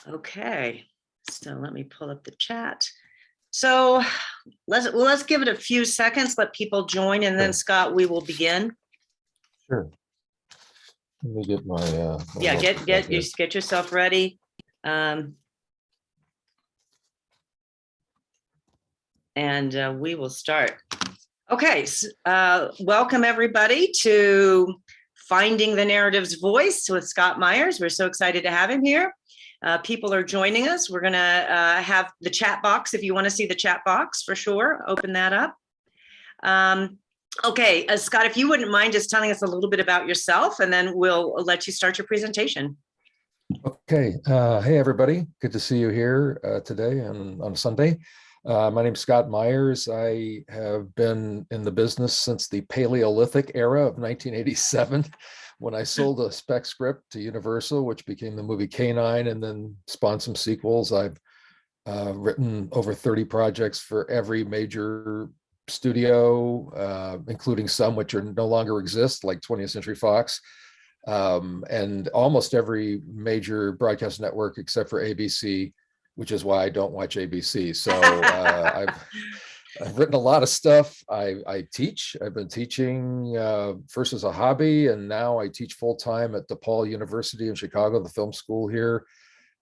Okay, so let me pull up the chat. So let's give it a few seconds, let people join, and then Sure. Scott, we will begin. Sure. Let me get my Yeah, notebook back here. get yourself ready. And we will start. Okay, welcome everybody to Finding the Narrative's Voice with Scott Myers. We're so excited to have him here. People are joining us. We're going to have the chat box. If you want to see the chat box, for sure, open that up. Okay, Scott, if you wouldn't mind just telling us a little bit about yourself, and then we'll let you start your presentation. Okay. Hey, everybody. Good to see you here today on Sunday. My name's Scott Myers. I have been in the business since the Paleolithic era of 1987, when I sold a spec script to Universal, which became the movie K-9 and then spawned some sequels. I've written over 30 projects for every major studio, including some which are no longer exist, like 20th Century Fox, and almost every major broadcast network except for ABC, which is why I don't watch ABC. So I've written a lot of stuff. I teach. I've been teaching first as a hobby, and now I teach full time at DePaul University in Chicago, the film school here.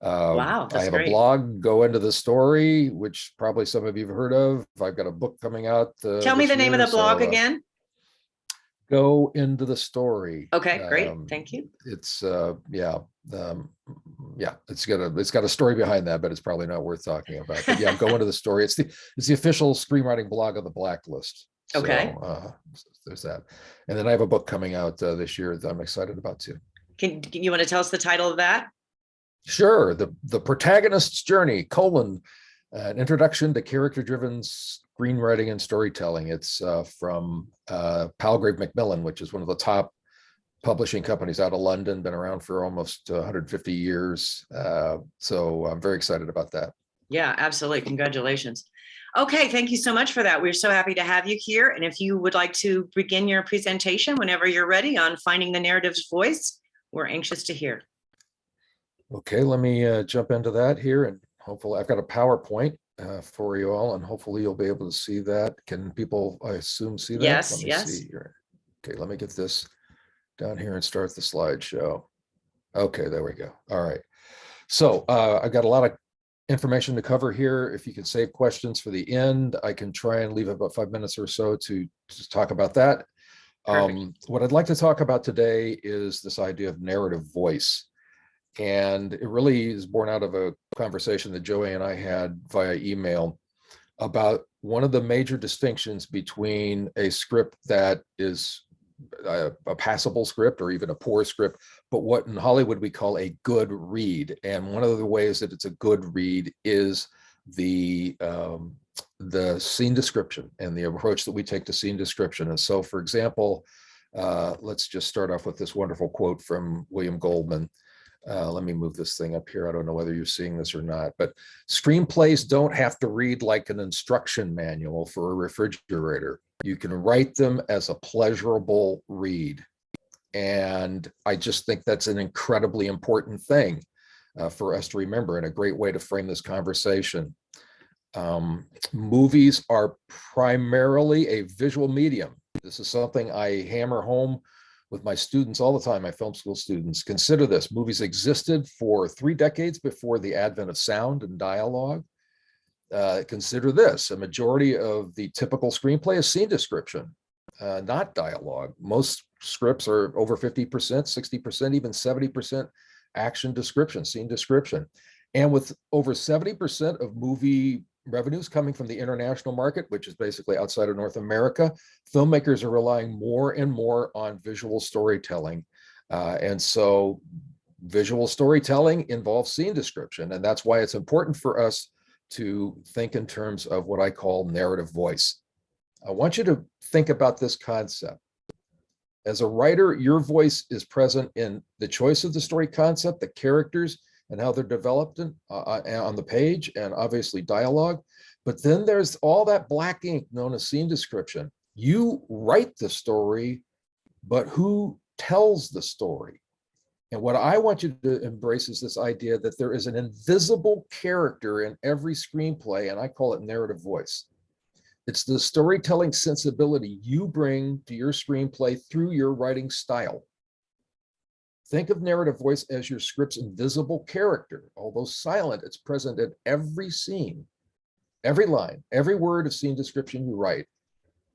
Wow, I that's have a great. blog, Go Into the Story, which probably some of you have heard of. I've got a book coming out Tell me this the name of year, the blog so again. Go Into the Story. Okay, great. Thank you. It's yeah, it's got a story behind that, but it's probably not worth talking about. But yeah, Go Into the Story. It's the official screenwriting blog of the Blacklist. So Okay. there's that. And then I have a book coming out this year that I'm excited about too. Can you want to tell us the title of that? Sure. The Protagonist's Journey, an introduction to character-driven screenwriting and storytelling. It's from Palgrave Macmillan, which is one of the top publishing companies out of London, been around for almost 150 years. So I'm very excited about that. Yeah, absolutely. Congratulations. Okay, thank you so much for that. We're so happy to have you here. And if you would like to begin your presentation whenever you're ready on Finding the Narrative's Voice, we're anxious to hear. Okay, let me jump into that here, and hopefully I've got a PowerPoint for you all, and hopefully you'll be able to see that. Can people, I assume, see that? Yes, Let me yes. see here. Okay, let me get this down here and start the slideshow. Okay, there we go. All right. So I've got a lot of information to cover here. If you could save questions for the end, I can try and leave about 5 minutes or so to talk about that. What I'd like to talk about today is this idea of narrative voice. And it really is born out of a conversation that Joey and I had via email about one of the major distinctions between a script that is a passable script or even a poor script, but what in Hollywood we call a good read. And one of the ways that it's a good read is the scene description and the approach that we take to scene description. And so, for example, let's just start off with this wonderful quote from William Goldman. Let me move this thing up here. I don't know whether you're seeing this or not, but screenplays don't have to read like an instruction manual for a refrigerator. You can write them as a pleasurable read. And I just think that's an incredibly important thing for us to remember, and a great way to frame this conversation. Movies are primarily a visual medium. This is something I hammer home with my students all the time, my film school students. Consider this: movies existed for 3 decades before the advent of sound and dialogue. Consider this: a majority of the typical screenplay is scene description, not dialogue. Most scripts are over 50%, 60%, even 70% action description, scene description. And with over 70% of movie revenues coming from the international market, which is basically outside of North America, filmmakers are relying more and more on visual storytelling. And so visual storytelling involves scene description. And that's why it's important for us to think in terms of what I call narrative voice. I want you to think about this concept. As a writer, your voice is present in the choice of the story concept, the characters, and how they're developed on the page, and obviously dialogue. But then there's all that black ink known as scene description. You write the story, but who tells the story? And what I want you to embrace is this idea that there is an invisible character in every screenplay, and I call it narrative voice. It's the storytelling sensibility you bring to your screenplay through your writing style. Think of narrative voice as your script's invisible character. Although silent, it's present in every scene, every line, every word of scene description you write.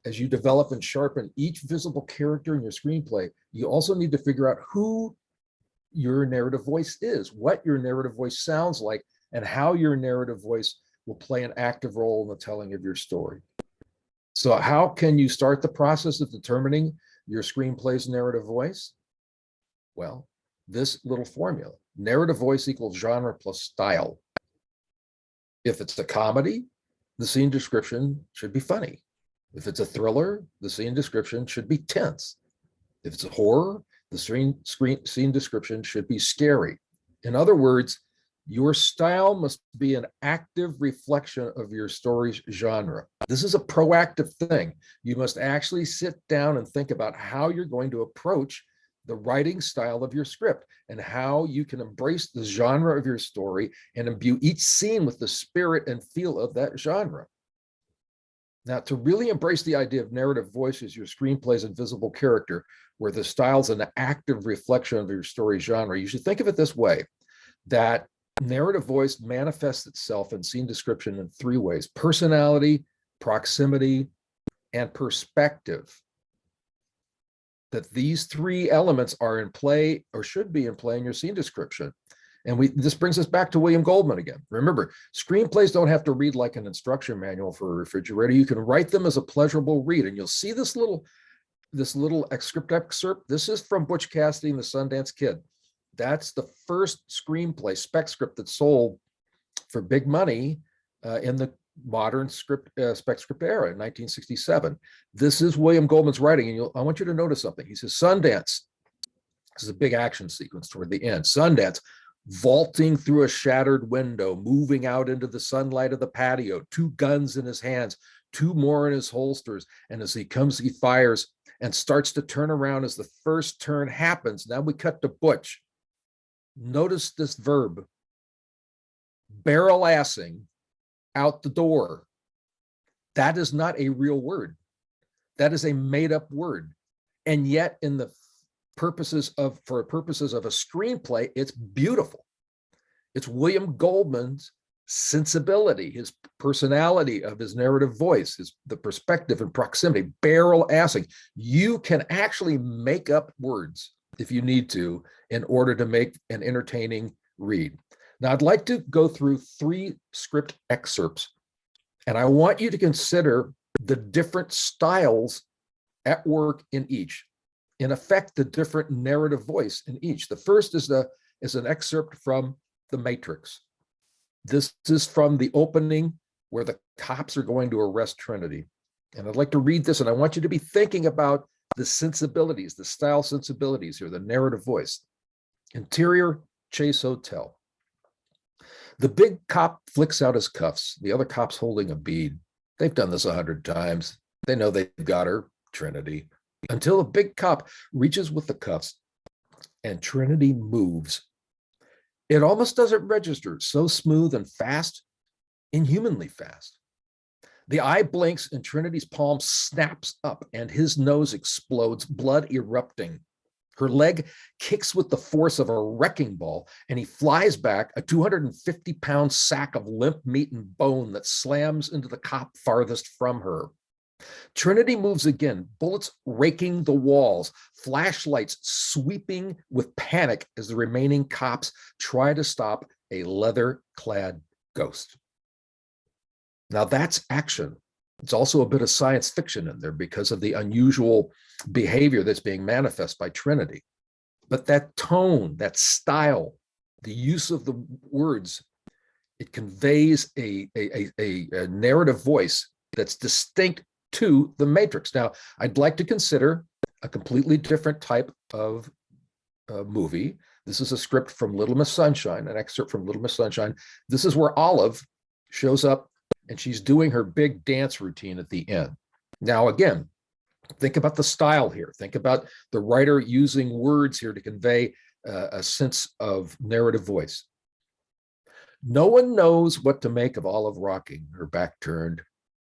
As you develop and sharpen each visible character in your screenplay, you also need to figure out who your narrative voice is, what your narrative voice sounds like, and how your narrative voice will play an active role in the telling of your story. So how can you start the process of determining your screenplay's narrative voice? Well, this little formula: narrative voice equals genre plus style. If it's a comedy, the scene description should be funny. If it's a thriller, the scene description should be tense. If it's a horror, the scene description should be scary. In other words, your style must be an active reflection of your story's genre. This is a proactive thing. You must actually sit down and think about how you're going to approach the writing style of your script and how you can embrace the genre of your story and imbue each scene with the spirit and feel of that genre. Now, to really embrace the idea of narrative voice as your screenplay's invisible character, where the style's an active reflection of your story genre, you should think of it this way: that narrative voice manifests itself in scene description in three ways: personality, proximity, and perspective. That these three elements are in play, or should be in play, in your scene description. And this brings us back to William Goldman again. Remember, screenplays don't have to read like an instruction manual for a refrigerator. You can write them as a pleasurable read. And you'll see this little script excerpt. This is from Butch Cassidy and the Sundance Kid. That's the first screenplay spec script that sold for big money in the modern spec script era in 1967. This is William Goldman's writing, and I want you to notice something. He says, Sundance, this is a big action sequence toward the end. Sundance, vaulting through a shattered window, moving out into the sunlight of the patio, 2 guns in his hands, 2 more in his holsters. And as he comes, he fires and starts to turn around. As the first turn happens, now we cut to Butch. Notice this verb: barrel assing out the door. That is not a real word. That is a made-up word. And yet, for purposes of a screenplay, it's beautiful. It's William Goldman's sensibility, his personality of his narrative voice, the perspective and proximity, barrel assing. You can actually make up words if you need to in order to make an entertaining read. Now, I'd like to go through 3 script excerpts, and I want you to consider the different styles at work in each. In effect, the different narrative voice in each. The first is an excerpt from The Matrix. This is from the opening where the cops are going to arrest Trinity. And I'd like to read this, and I want you to be thinking about the sensibilities, the style sensibilities here, the narrative voice. Interior, Chase Hotel. The big cop flicks out his cuffs. The other cop's holding a bead. They've done this 100 times. They know they've got her, Trinity. Until the big cop reaches with the cuffs and Trinity moves. It almost doesn't register, so smooth and fast, inhumanly fast. The eye blinks and Trinity's palm snaps up and his nose explodes, blood erupting. Her leg kicks with the force of a wrecking ball, and he flies back, a 250-pound sack of limp meat and bone that slams into the cop farthest from her. Trinity moves again, bullets raking the walls, flashlights sweeping with panic as the remaining cops try to stop a leather-clad ghost. Now that's action. It's also a bit of science fiction in there because of the unusual behavior that's being manifest by Trinity. But that tone, that style, the use of the words, it conveys a narrative voice that's distinct to The Matrix. Now, I'd like to consider a completely different type of movie. This is a script from Little Miss Sunshine, an excerpt from Little Miss Sunshine. This is where Olive shows up and she's doing her big dance routine at the end. Now, again, think about the style here. Think about the writer using words here to convey a sense of narrative voice. No one knows what to make of Olive rocking, her back turned.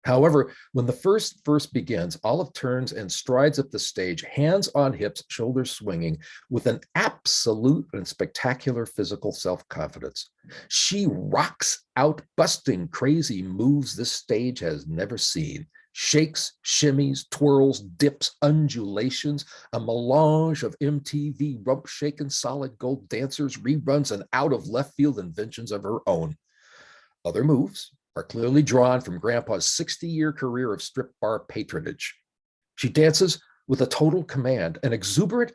However, when the first verse begins, Olive turns and strides up the stage, hands on hips, shoulders swinging, with an absolute and spectacular physical self-confidence. She rocks out, busting crazy moves this stage has never seen. Shakes, shimmies, twirls, dips, undulations, a melange of MTV rump-shaking solid gold dancers, reruns, and out of left field inventions of her own. Other moves are clearly drawn from Grandpa's 60-year career of strip bar patronage. She dances with a total command, an exuberant,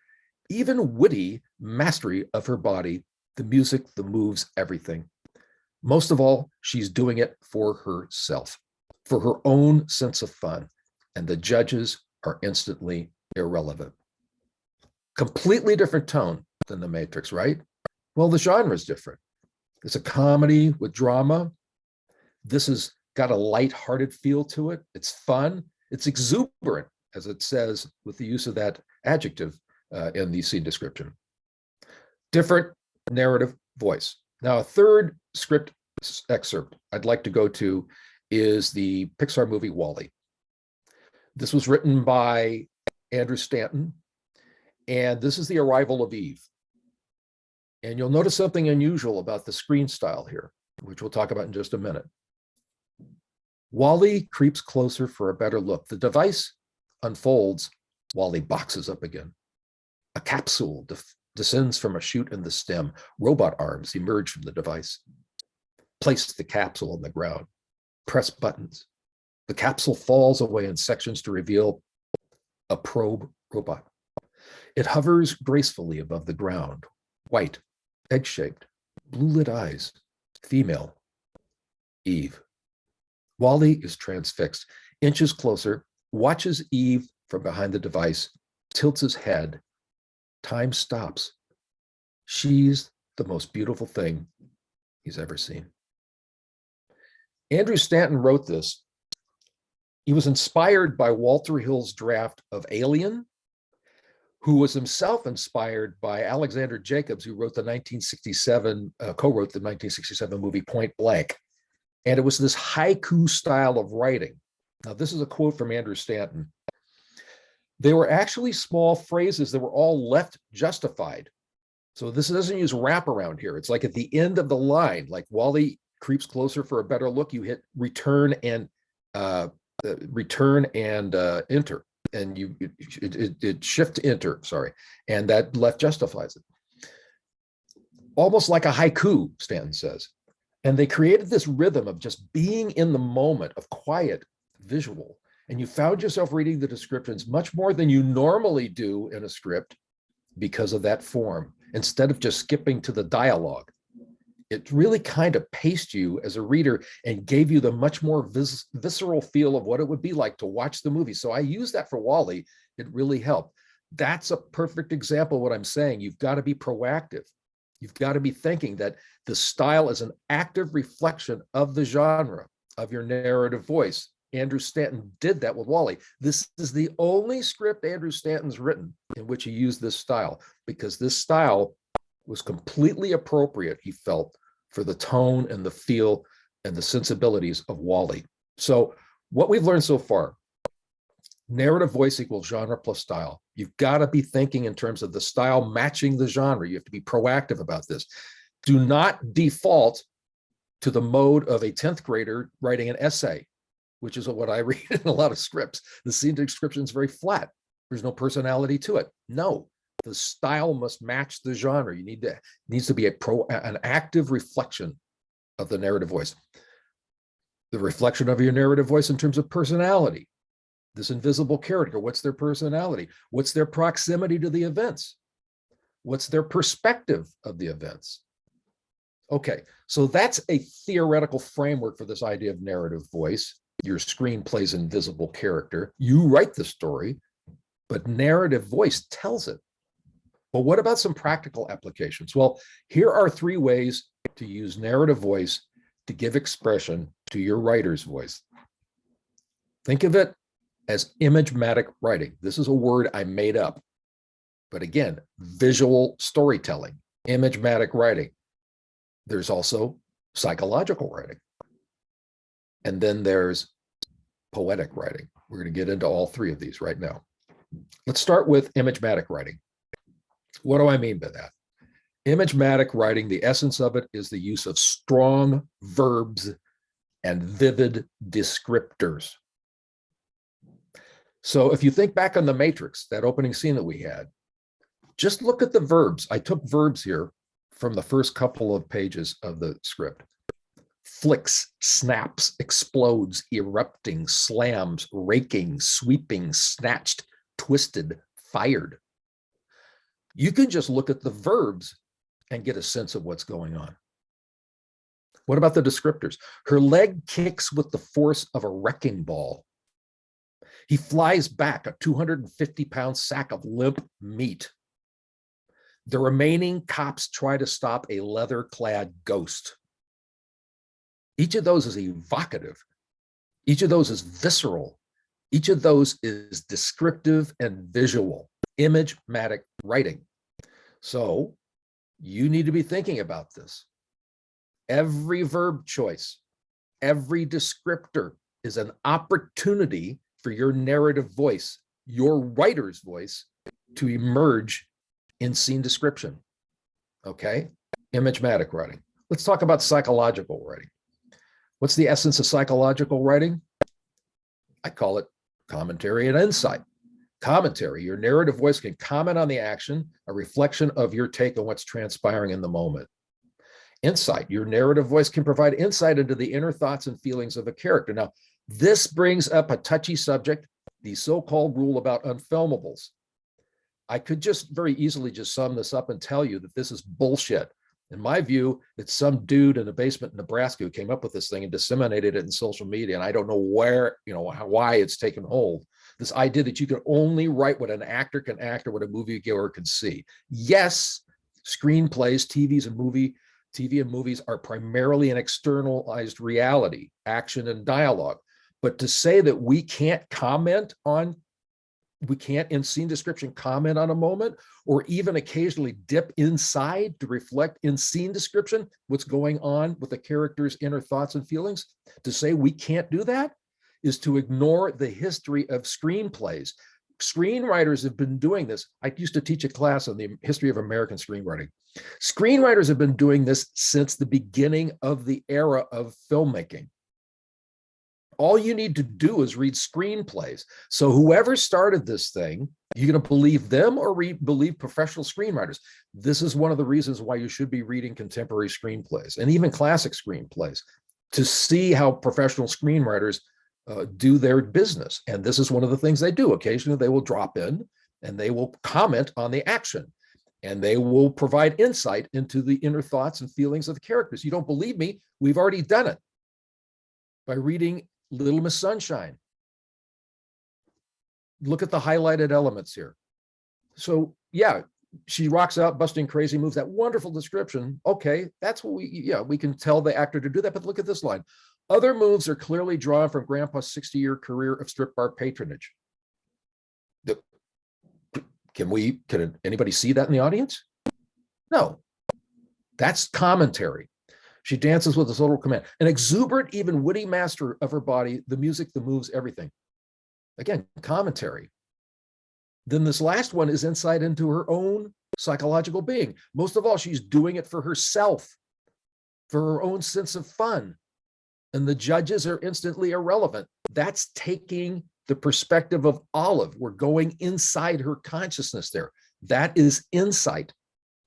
even witty mastery of her body, the music, the moves, everything. Most of all, she's doing it for herself, for her own sense of fun, and the judges are instantly irrelevant. Completely different tone than The Matrix, right? Well, the genre is different. It's a comedy with drama. This has got a light-hearted feel to it. It's fun. It's exuberant, as it says with the use of that adjective in the scene description. Different narrative voice. Now, a third script excerpt I'd like to go to is the Pixar movie WALL-E. This was written by Andrew Stanton, and this is the arrival of Eve. And you'll notice something unusual about the screen style here, which we'll talk about in just a minute. WALL-E creeps closer for a better look. The device unfolds. WALL-E boxes up again. A capsule descends from a chute in the stem. Robot arms emerge from the device. Place the capsule on the ground. Press buttons. The capsule falls away in sections to reveal a probe robot. It hovers gracefully above the ground. White, egg-shaped, blue-lit eyes. Female. Eve. WALL-E is transfixed, inches closer, watches Eve from behind the device, tilts his head. Time stops. She's the most beautiful thing he's ever seen. Andrew Stanton wrote this. He was inspired by Walter Hill's draft of Alien, who was himself inspired by Alexander Jacobs, who wrote co-wrote the 1967 movie Point Blank. And it was this haiku style of writing. Now, this is a quote from Andrew Stanton. They were actually small phrases that were all left justified. So this doesn't use wraparound here. It's like at the end of the line, like WALL-E creeps closer for a better look, you hit return and enter, and it shift to enter, sorry, and that left justifies it. Almost like a haiku, Stanton says. And they created this rhythm of just being in the moment, of quiet visual. And you found yourself reading the descriptions much more than you normally do in a script because of that form, instead of just skipping to the dialogue. It really kind of paced you as a reader and gave you the much more visceral feel of what it would be like to watch the movie. So I use that for WALL-E. It really helped. That's a perfect example of what I'm saying. You've got to be proactive. You've got to be thinking that the style is an active reflection of the genre, of your narrative voice. Andrew Stanton did that with WALL-E. This is the only script Andrew Stanton's written in which he used this style, because this style was completely appropriate, he felt, for the tone and the feel and the sensibilities of WALL-E. So what we've learned so far, narrative voice equals genre plus style. You've got to be thinking in terms of the style matching the genre. You have to be proactive about this. Do not default to the mode of a 10th grader writing an essay, which is what I read in a lot of scripts. The scene description is very flat. There's no personality to it. No, the style must match the genre. Needs to be an active reflection of the narrative voice. The reflection of your narrative voice in terms of personality. This invisible character, what's their personality? What's their proximity to the events? What's their perspective of the events? Okay, so that's a theoretical framework for this idea of narrative voice. Your screen plays invisible character. You write the story, but narrative voice tells it. But what about some practical applications? Well, here are 3 ways to use narrative voice to give expression to your writer's voice. Think of it as imagematic writing. This is a word I made up, But again, visual storytelling, imagematic writing. There's also psychological writing. And then there's poetic writing. We're going to get into all three of these right now. Let's start with imagematic writing. What do I mean by that? Imagematic writing, the essence of it is the use of strong verbs and vivid descriptors. So if you think back on The Matrix, that opening scene that we had, just look at the verbs. I took verbs here from the first couple of pages of the script. Flicks, snaps, explodes, erupting, slams, raking, sweeping, snatched, twisted, fired. You can just look at the verbs and get a sense of what's going on. What about the descriptors? Her leg kicks with the force of a wrecking ball. He flies back a 250-pound sack of limp meat. The remaining cops try to stop a leather-clad ghost. Each of those is evocative. Each of those is visceral. Each of those is descriptive and visual, imagematic writing. So you need to be thinking about this. Every verb choice, every descriptor is an opportunity for your narrative voice, your writer's voice, to emerge in scene description. Okay? Imagematic writing. Let's talk about psychological writing. What's the essence of psychological writing? I call it commentary and insight. Commentary, your narrative voice can comment on the action, a reflection of your take on what's transpiring in the moment. Insight, your narrative voice can provide insight into the inner thoughts and feelings of a character. Now, this brings up a touchy subject, the so-called rule about unfilmables. I could just very easily just sum this up and tell you that this is bullshit. In my view, it's some dude in a basement in Nebraska who came up with this thing and disseminated it in social media. And I don't know where, why it's taken hold. This idea that you can only write what an actor can act or what a moviegoer can see. Yes, screenplays, TV and movies are primarily an externalized reality, action and dialogue. But to say that we can't in scene description comment on a moment, or even occasionally dip inside to reflect in scene description what's going on with the character's inner thoughts and feelings, to say we can't do that is to ignore the history of screenplays. Screenwriters have been doing this. I used to teach a class on the history of American screenwriting. Screenwriters have been doing this since the beginning of the era of filmmaking. All you need to do is read screenplays. So whoever started this thing, you're going to believe them or believe professional screenwriters. This is one of the reasons why you should be reading contemporary screenplays and even classic screenplays to see how professional screenwriters do their business. And this is one of the things they do. Occasionally they will drop in and they will comment on the action and they will provide insight into the inner thoughts and feelings of the characters. You don't believe me? We've already done it by reading Little Miss Sunshine. Look at the highlighted elements here. So yeah, she rocks out, busting crazy moves, that wonderful description. Okay, that's what we can tell the actor to do that, but look at this line. Other moves are clearly drawn from Grandpa's 60-year career of strip bar patronage. Can anybody see that in the audience? No, that's commentary. She dances with this little command. An exuberant, even witty master of her body, the music, the moves, everything. Again, commentary. Then this last one is insight into her own psychological being. Most of all, she's doing it for herself, for her own sense of fun. And the judges are instantly irrelevant. That's taking the perspective of Olive. We're going inside her consciousness there. That is insight.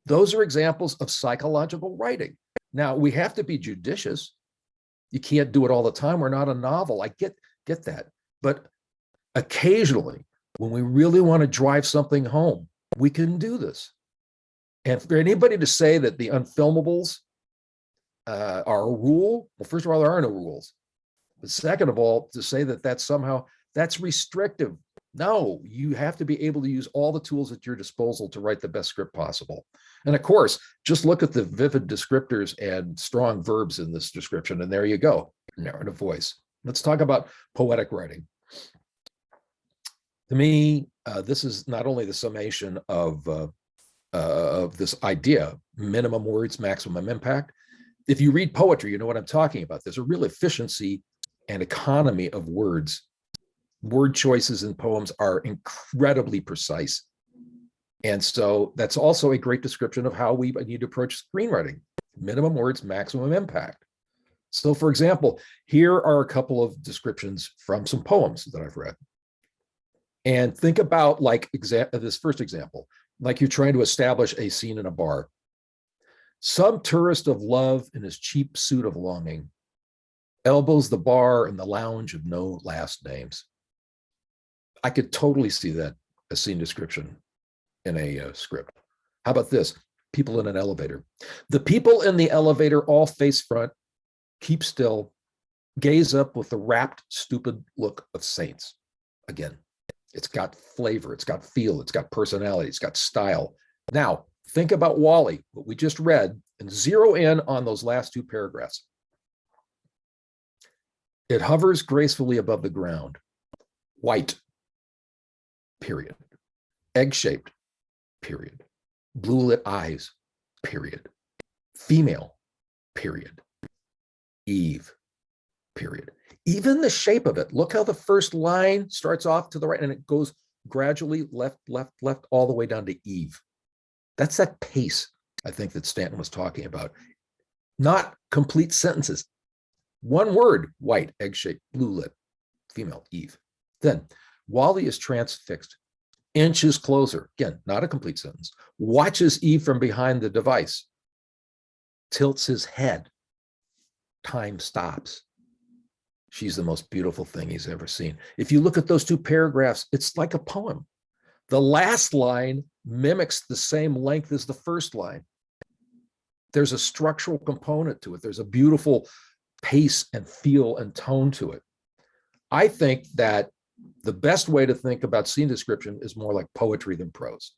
Those are examples of psychological writing. Now, we have to be judicious. You can't do it all the time. We're not a novel. I get that. But occasionally, when we really want to drive something home, we can do this. And for anybody to say that the unfilmables are a rule, well, first of all, there are no rules. But second of all, to say that that's restrictive. No, you have to be able to use all the tools at your disposal to write the best script possible. And of course, just look at the vivid descriptors and strong verbs in this description, and there you go, narrative voice. Let's talk about poetic writing. To me, this is not only the summation of this idea, minimum words, maximum impact. If you read poetry, you know what I'm talking about. There's a real efficiency and economy of words. Word choices in poems are incredibly precise. And so that's also a great description of how we need to approach screenwriting. Minimum words, maximum impact. So for example, here are a couple of descriptions from some poems that I've read. And think about like this first example, like you're trying to establish a scene in a bar. Some tourist of love in his cheap suit of longing elbows the bar in the lounge of no last names. I could totally see that a scene description in a script. How about this? People in an elevator. The people in the elevator all face front, keep still, gaze up with the rapt, stupid look of saints. Again, it's got flavor, it's got feel, it's got personality, it's got style. Now, think about WALL-E, what we just read, and zero in on those last two paragraphs. It hovers gracefully above the ground. White, period. Egg-shaped, period. Blue-lit eyes, period. Female, period. Eve, period. Even the shape of it, look how the first line starts off to the right and it goes gradually left, left, left, all the way down to Eve. That's that pace, I think, that Stanton was talking about. Not complete sentences. One word, white, egg-shaped, blue-lit, female, Eve. Then, WALL-E is transfixed, inches closer. Again, not a complete sentence. Watches Eve from behind the device. Tilts his head. Time stops. She's the most beautiful thing he's ever seen. If you look at those two paragraphs, it's like a poem. The last line mimics the same length as the first line. There's a structural component to it. There's a beautiful pace and feel and tone to it. I think that the best way to think about scene description is more like poetry than prose.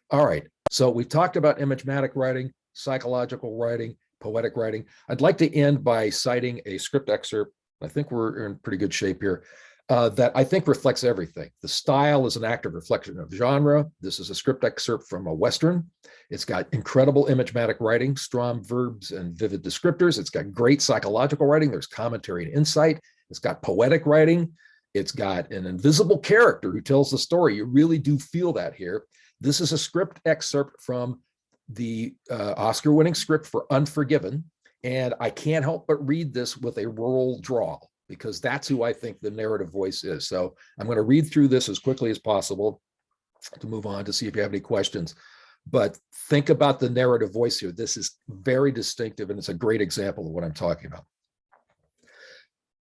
All right, so we've talked about imagematic writing, psychological writing, poetic writing. I'd like to end by citing a script excerpt. I think we're in pretty good shape here. That I think reflects everything. The style is an active reflection of genre. This is a script excerpt from a Western. It's got incredible imagematic writing, strong verbs and vivid descriptors. It's got great psychological writing. There's commentary and insight. It's got poetic writing. It's got an invisible character who tells the story. You really do feel that here. This is a script excerpt from the Oscar-winning script for Unforgiven. And I can't help but read this with a rural drawl, because that's who I think the narrative voice is. So I'm going to read through this as quickly as possible to move on to see if you have any questions. But think about the narrative voice here. This is very distinctive, and it's a great example of what I'm talking about.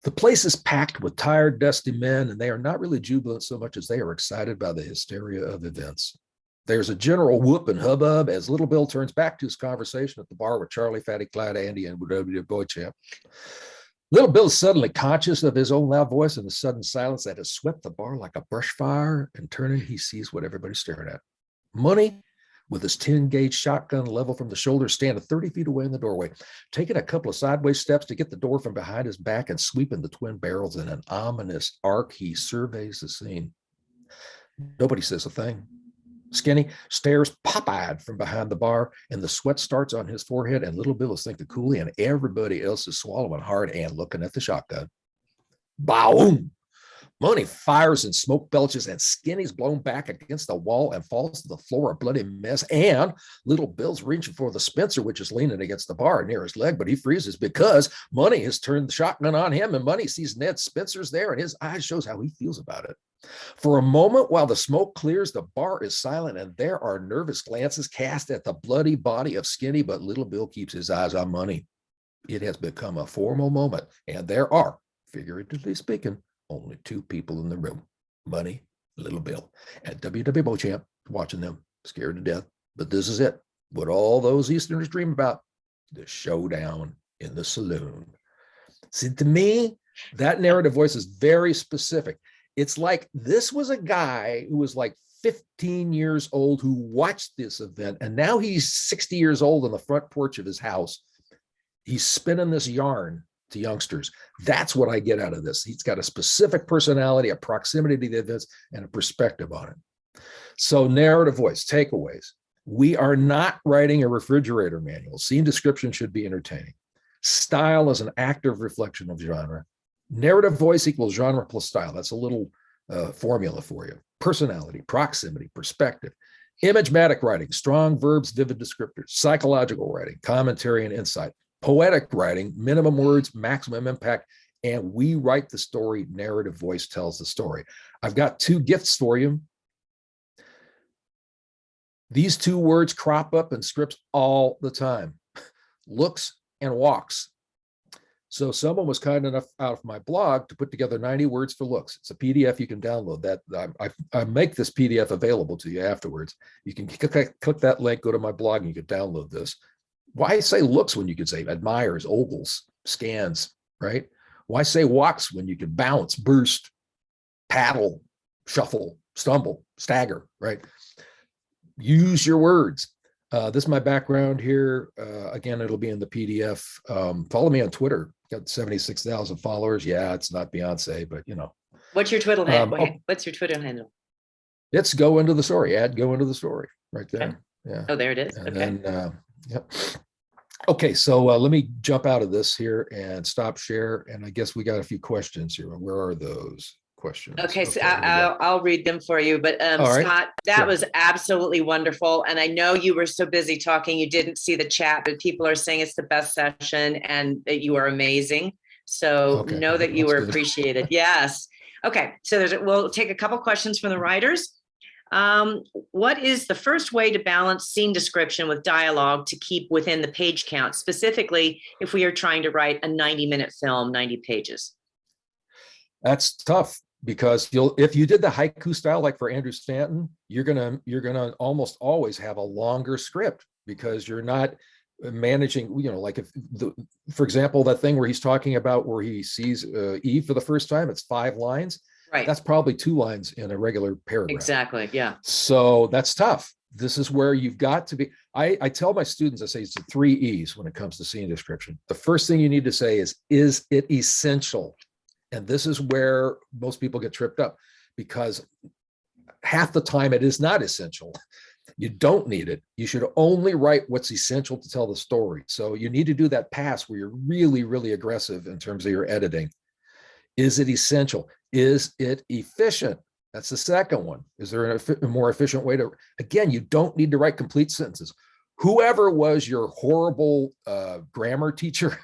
The place is packed with tired, dusty men, and they are not really jubilant so much as they are excited by the hysteria of events. There's a general whoop and hubbub as Little Bill turns back to his conversation at the bar with Charlie, Fatty, Clyde, Andy, and W. Beauchamp. Little Bill is suddenly conscious of his own loud voice and the sudden silence that has swept the bar like a brush fire, and turning, he sees what everybody's staring at. Money, with his 10-gauge shotgun level from the shoulder, standing 30 feet away in the doorway, taking a couple of sideways steps to get the door from behind his back and sweeping the twin barrels in an ominous arc. He surveys the scene. Nobody says a thing. Skinny stares pop-eyed from behind the bar, and the sweat starts on his forehead, and Little Bill is thinking coolly, and everybody else is swallowing hard and looking at the shotgun. Boom! Money fires and smoke belches, and Skinny's blown back against the wall and falls to the floor, a bloody mess. And Little Bill's reaching for the Spencer, which is leaning against the bar near his leg, but he freezes because Money has turned the shotgun on him, and Money sees Ned Spencer's there, and his eyes shows how he feels about it. For a moment, while the smoke clears, the bar is silent, and there are nervous glances cast at the bloody body of Skinny, but Little Bill keeps his eyes on Money. It has become a formal moment, and there are, figuratively speaking, only two people in the room, Money, Little Bill, and W.W. Beauchamp watching them, scared to death. But this is it, what all those Easterners dream about, the showdown in the saloon. See, to me, that narrative voice is very specific. It's like this was a guy who was like 15 years old who watched this event, and now he's 60 years old on the front porch of his house. He's spinning this yarn to youngsters. That's what I get out of this. He's got a specific personality, a proximity to the events, and a perspective on it. So narrative voice, takeaways. We are not writing a refrigerator manual. Scene description should be entertaining. Style is an active reflection of genre. Narrative voice equals genre plus style. That's a little formula for you. Personality, proximity, perspective. Imagematic writing, strong verbs, vivid descriptors. Psychological writing, commentary and insight. Poetic writing, minimum words, maximum impact. And we write the story, narrative voice tells the story. I've got two gifts for you. These two words crop up in scripts all the time: looks and walks. So someone was kind enough out of my blog to put together 90 words for looks. It's a PDF you can download. That I make this PDF available to you afterwards. You can click that link, go to my blog, and you can download this. Why say looks when you could say admires, ogles, scans, right? Why say walks when you could bounce, burst, paddle, shuffle, stumble, stagger, right? Use your words. This is my background here. Again, it'll be in the PDF. Follow me on Twitter. Got 76,000 followers. Yeah, it's not Beyonce, but you know. What's your Twitter handle? What's your Twitter handle? It's go into the story. Go into the story right there. Okay. Yeah. Oh, there it is. And Okay. then, yep. Okay, so let me jump out of this here and stop share. And I guess we got a few questions here. Where are those questions? Okay, so here we go. I'll read them for you. But All right. Scott, that Sure. was absolutely wonderful. And I know you were so busy talking, you didn't see the chat, but people are saying it's the best session and that you are amazing. So Okay, know that you that's were good. appreciated. Yes. Okay, so we'll take a couple questions from the writers. What is the first way to balance scene description with dialogue to keep within the page count, specifically if we are trying to write a 90-minute film, 90 pages? That's tough, because if you did the haiku style like for Andrew Stanton, you're gonna almost always have a longer script, because you're not managing, like for example, that thing where he's talking about where he sees Eve for the first time, it's 5 lines. Right. That's probably 2 lines in a regular paragraph. Exactly. Yeah. So that's tough. This is where you've got to be. I tell my students, I say it's the 3 E's when it comes to scene description. The first thing you need to say is it essential? And this is where most people get tripped up, because half the time it is not essential. You don't need it. You should only write what's essential to tell the story. So you need to do that pass where you're really, really aggressive in terms of your editing. Is it essential? Is it efficient? That's the second one. Is there a more efficient way to, again, you don't need to write complete sentences. Whoever was your horrible grammar teacher,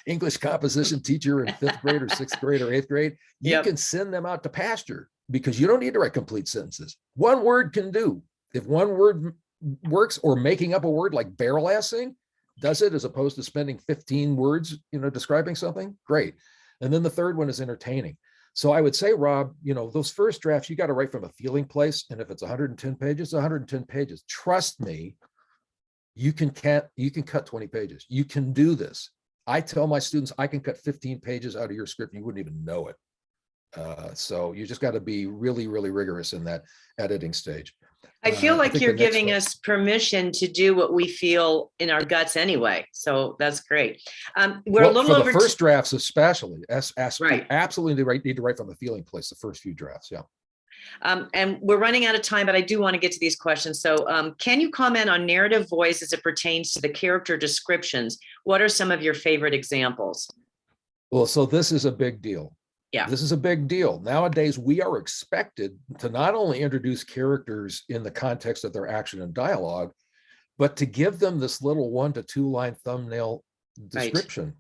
English composition teacher in 5th grade or 6th grade or 8th grade, you can send them out to pasture, because you don't need to write complete sentences. One word can do. If one word works, or making up a word like barrel assing does it, as opposed to spending 15 words, describing something, great. And then the third one is entertaining. So I would say, Rob, those first drafts, you got to write from a feeling place. And if it's 110 pages, 110 pages. Trust me, you can cut 20 pages. You can do this. I tell my students, I can cut 15 pages out of your script. You wouldn't even know it. So you just got to be really, really rigorous in that editing stage. I feel like you're giving us permission to do what we feel in our guts anyway. So that's great. We're a little over the first drafts, especially, right. Absolutely need to write from a feeling place. The first few drafts, yeah. And we're running out of time, but I do want to get to these questions. So can you comment on narrative voice as it pertains to the character descriptions? What are some of your favorite examples? Well, so this is a big deal. Yeah. This is a big deal. Nowadays, we are expected to not only introduce characters in the context of their action and dialogue, but to give them this little 1 to 2 line thumbnail description.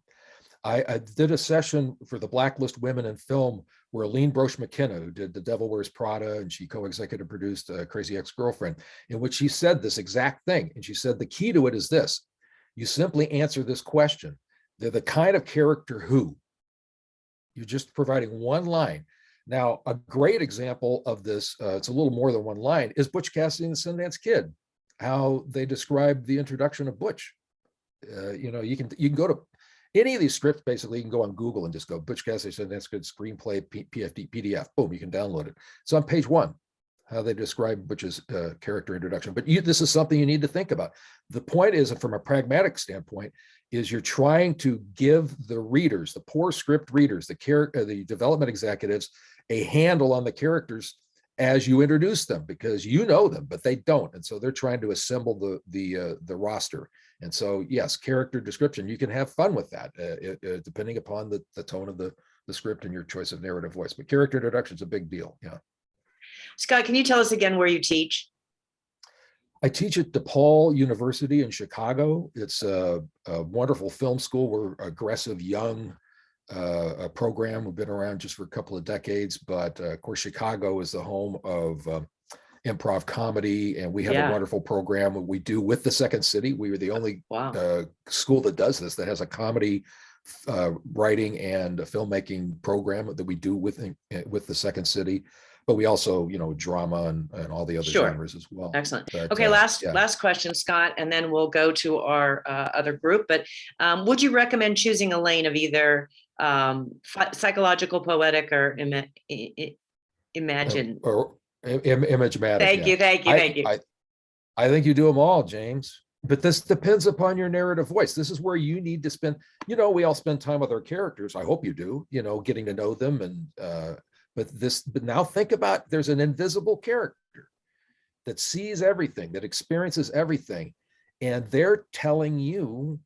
Right. I did a session for the Blacklist Women in Film where Aline Broche McKenna, who did The Devil Wears Prada, and she co-executive produced Crazy Ex-Girlfriend, in which she said this exact thing. And she said, the key to it is this: you simply answer this question. They're the kind of character who. You're just providing 1 line. Now, a great example of this, it's a little more than 1 line, is Butch Cassidy and the Sundance Kid, how they describe the introduction of Butch. You can go to any of these scripts, basically. You can go on Google and just go Butch Cassidy, Sundance Kid, screenplay, PFD, PDF, boom, you can download it. It's on page 1. how they describe, which is character introduction. But this is something you need to think about. The point is, from a pragmatic standpoint, is you're trying to give the readers, the poor script readers, the development executives, a handle on the characters as you introduce them, because you know them, but they don't. And so they're trying to assemble the roster. And so, yes, character description, you can have fun with that, depending upon the tone of the script and your choice of narrative voice. But character introduction is a big deal. Yeah. Scott, can you tell us again where you teach? I teach at DePaul University in Chicago. It's a wonderful film school. We're aggressive, young program. We've been around just for a couple of decades, but of course, Chicago is the home of improv comedy, and we have a wonderful program we do with the Second City. We are the only school that does this, that has a comedy writing and a filmmaking program that we do with the Second City. But we also, drama and all the other genres as well. Excellent. But, okay, last question, Scott, and then we'll go to our other group. But would you recommend choosing a lane of either psychological, poetic, or imagine? Or imagematic? Thank you. I think you do them all, James. But this depends upon your narrative voice. This is where you need to spend. We all spend time with our characters. I hope you do. Getting to know them and. But now think about, there's an invisible character that sees everything, that experiences everything, and they're telling you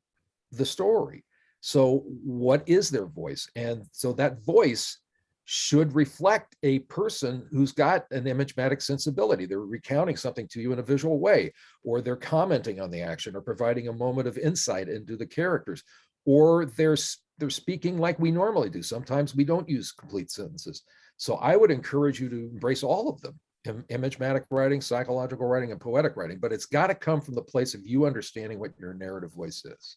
the story. So what is their voice? And so that voice should reflect a person who's got an imagematic sensibility. They're recounting something to you in a visual way, or they're commenting on the action, or providing a moment of insight into the characters, or they're speaking like we normally do. Sometimes we don't use complete sentences. So I would encourage you to embrace all of them: imagematic writing, psychological writing, and poetic writing. But it's got to come from the place of you understanding what your narrative voice is.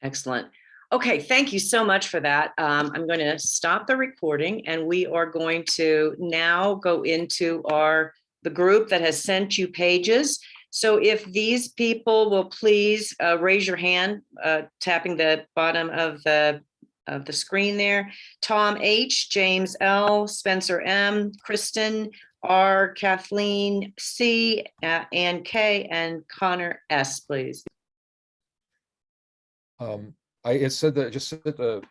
Excellent. Okay, thank you so much for that. I'm going to stop the recording, and we are going to now go into the group that has sent you pages. So if these people will please raise your hand, tapping the bottom of the screen there. Tom H, James L, Spencer M, Kristen R, Kathleen C, Ann K, and Connor S, please. It said that, just said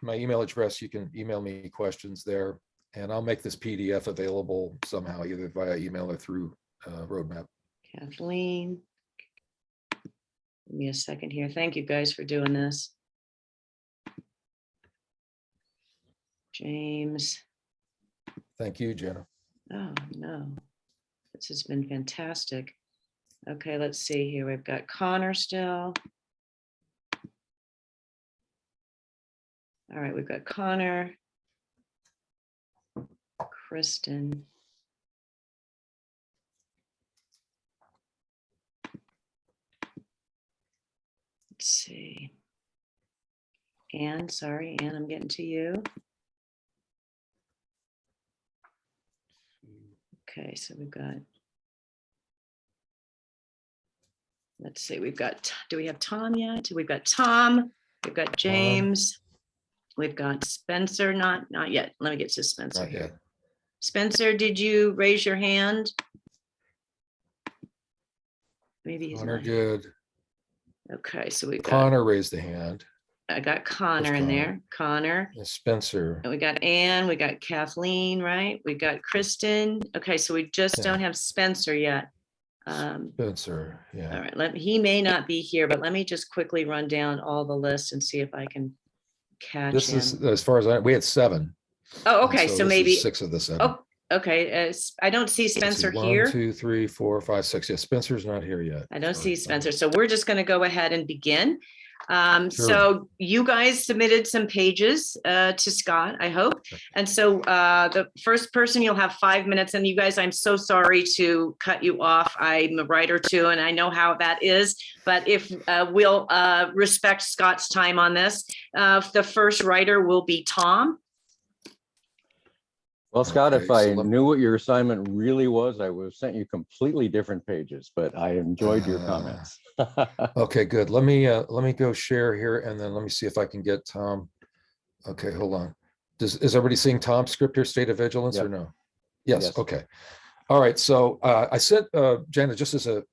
my email address. You can email me questions there, and I'll make this PDF available somehow, either via email or through Roadmap. Kathleen, give me a second here. Thank you guys for doing this. James. Thank you, Jenna. Oh, no. This has been fantastic. Okay, let's see here. We've got Connor still. All right, we've got Connor, Kristen. Let's see. Ann, sorry, Ann, I'm getting to you. Okay, so we've got, let's see, we've got, do we have Tom yet? We've got Tom, we've got James, we've got Spencer, not yet. Let me get to Spencer here. Spencer, did you raise your hand? Maybe he's Connor not. did. Okay, so we've got Connor raised the hand. I got Connor in there. Connor. And Spencer. And we got Ann, we got Kathleen, right? We got Kristen. Okay, so we just don't have Spencer yet. Spencer, yeah. All right, he may not be here, but let me just quickly run down all the lists and see if I can catch This him. is, as far as we had 7. Oh, okay, so this maybe is 6 of the 7. Oh, okay. I don't see Spencer here. 1, 2, 3, 4, 5, 6. Yeah, Spencer's not here yet. I don't see Spencer. So we're just going to go ahead and begin. So you guys submitted some pages to Scott, I hope. And so the first person, you'll have 5 minutes. And you guys, I'm so sorry to cut you off. I'm a writer too, and I know how that is. But if we'll respect Scott's time on this, the first writer will be Tom. Well, Scott, Okay, if I so knew what your assignment really was, I would have sent you completely different pages, but I enjoyed your comments. Okay, good. Let me go share here, and then let me see if I can get Tom. Okay, hold on. Is everybody seeing Tom's script here, State of Vigilance, Yep. or no? Yes, Yes. okay. All right, so I sent Janet, just as a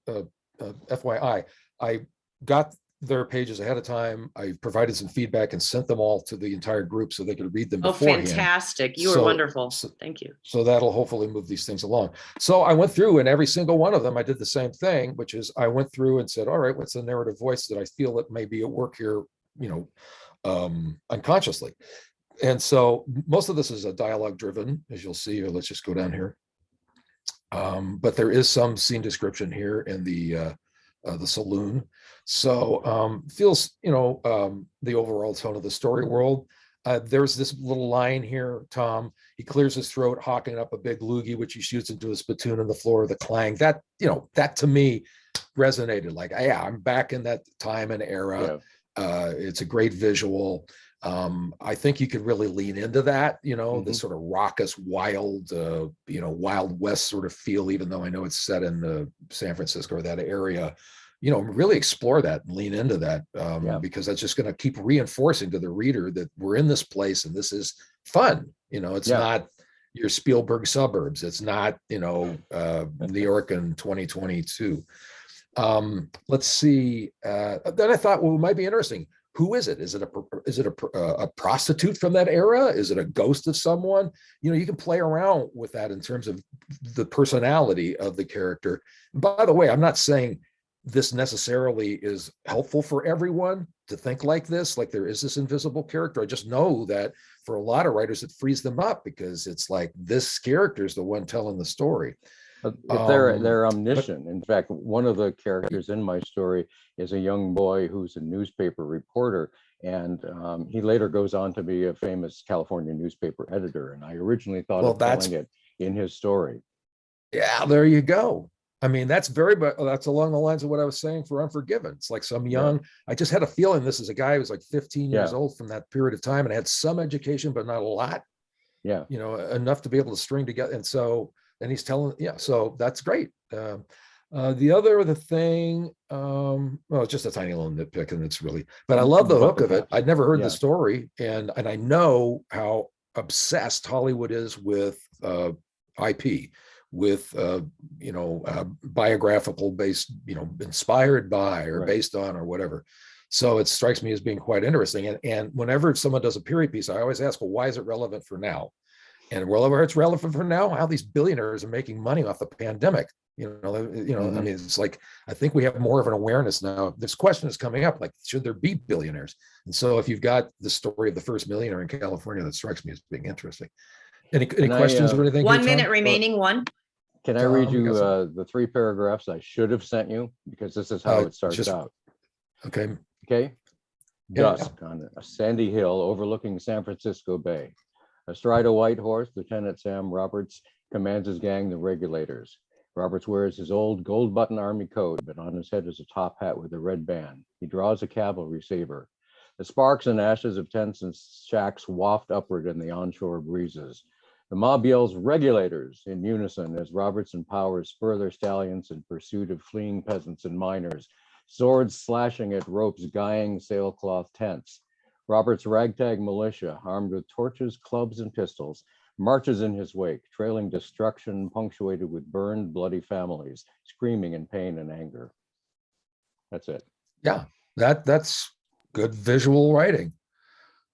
FYI, I got their pages ahead of time. I provided some feedback and sent them all to the entire group so they could read them Oh, beforehand. fantastic. You were So- wonderful. so- Thank you. So that'll hopefully move these things along. So I went through, and every single one of them, I did the same thing, which is I went through and said, all right, what's the narrative voice that I feel that may be at work here, unconsciously. And so most of this is a dialogue driven, as you'll see. Let's just go down here. But there is some scene description here in the saloon. So feels, the overall tone of the story world. There's this little line here, Tom. He clears his throat, hawking up a big loogie, which he shoots into a spittoon on the floor of the clang. That, that to me resonated. Like, yeah, I'm back in that time and era. It's a great visual. I think you could really lean into that, this sort of raucous, wild, Wild West sort of feel, even though I know it's set in San Francisco or that area. Really explore that and lean into that, because that's just going to keep reinforcing to the reader that we're in this place and this is fun. It's not your Spielberg suburbs. It's not, New York in 2022. Let's see. Then I thought, well, it might be interesting. Who is it? Is it a prostitute from that era? Is it a ghost of someone? You can play around with that in terms of the personality of the character. By the way, I'm not saying this necessarily is helpful for everyone to think like this, like there is this invisible character. I just know that for a lot of writers, it frees them up because it's like this character is the one telling the story. If they're omniscient. In fact, one of the characters in my story is a young boy who's a newspaper reporter, and he later goes on to be a famous California newspaper editor. And I originally thought of telling it in his story. Yeah, there you go. I mean, that's along the lines of what I was saying for Unforgiven. It's like some young, I just had a feeling this is a guy who was like 15 years old from that period of time and had some education, but not a lot. Yeah. Enough to be able to string together. And so, and he's telling, so that's great. The other thing, it's just a tiny little nitpick, and it's really, but I love the hook of it. I'd never heard the story, and I know how obsessed Hollywood is with IP, with biographical based, inspired by or based on or whatever. So it strikes me as being quite interesting. And whenever someone does a period piece, I always ask, well, why is it relevant for now? And wherever it's relevant for now, how these billionaires are making money off the pandemic. I mean, it's like, I think we have more of an awareness now. This question is coming up, like, should there be billionaires? And so if you've got the story of the first millionaire in California, that strikes me as being interesting. Any questions or anything? 1 minute remaining. Can I read you the 3 paragraphs I should have sent you? Because this is how it starts out. Okay. Dusk on a sandy hill overlooking San Francisco Bay. Astride a white horse, Lieutenant Sam Roberts commands his gang, the Regulators. Roberts wears his old gold button army coat, but on his head is a top hat with a red band. He draws a cavalry saber. The sparks and ashes of tents and shacks waft upward in the onshore breezes. The mob yells "Regulators" in unison as Roberts and Powers spur their stallions in pursuit of fleeing peasants and miners, swords slashing at ropes guying sailcloth tents. Roberts' ragtag militia, armed with torches, clubs, and pistols, marches in his wake, trailing destruction punctuated with burned, bloody families, screaming in pain and anger. That's it. Yeah, that's good visual writing.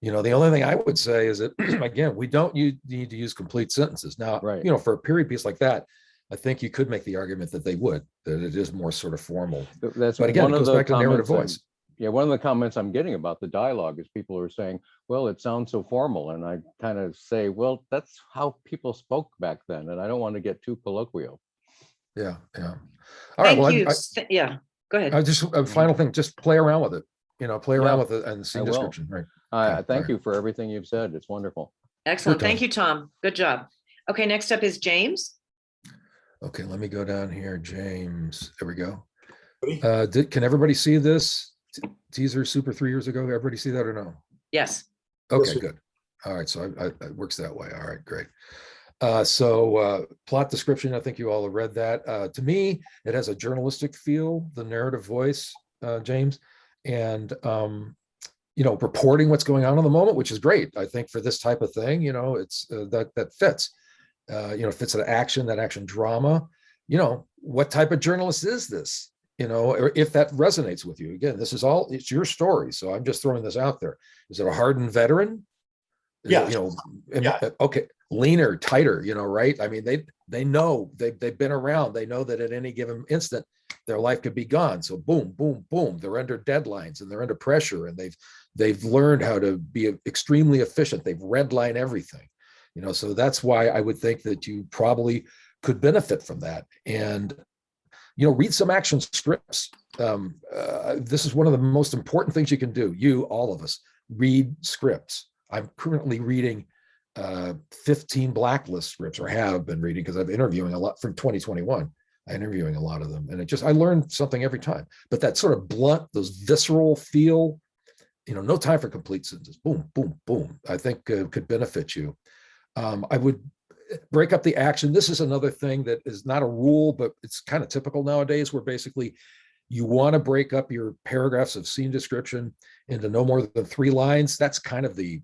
The only thing I would say is that, again, we don't need to use complete sentences. Now, for a period piece like that, I think you could make the argument that that it is more sort of formal. But again, it goes back to narrative voice. One of the comments I'm getting about the dialogue is people are saying, well, it sounds so formal. And I kind of say, well, that's how people spoke back then. And I don't want to get too colloquial. Yeah. All right. Thank you. Go ahead. I just, a final thing, just play around with it, play around with it and scene description. Right. Thank you for everything you've said. It's wonderful. Excellent. Thank you, Tom. Good job. Okay. Next up is James. Okay. Let me go down here. James. There we go. Can everybody see this teaser super 3 years ago? Everybody see that or no? Yes. Okay, good. All right. So it works that way. All right, great. So plot description, I think you all have read that. To me, it has a journalistic feel, the narrative voice, James, and reporting what's going on in the moment, which is great. I think for this type of thing, it's that fits. If it's an action, that action drama, what type of journalist is this? Or if that resonates with you. Again, it's your story. So I'm just throwing this out there. Is it a hardened veteran? Yeah. Okay, leaner, tighter, right? I mean, they know they've been around. They know that at any given instant, their life could be gone. So boom, boom, boom. They're under deadlines and they're under pressure, and they've learned how to be extremely efficient. They've redlined everything, so that's why I would think that you probably could benefit from that. And read some action scripts. This is one of the most important things you can do. All of us, read scripts. I'm currently reading 15 Blacklist scripts, or have been reading, because I'm interviewing a lot from 2021. I'm interviewing a lot of them, and I learned something every time. But that sort of blunt, those visceral feel, no time for complete sentences. Boom, boom, boom. I think could benefit you. I would break up the action. This is another thing that is not a rule, but it's kind of typical nowadays, where basically you want to break up your paragraphs of scene description into no more than 3 lines. That's kind of the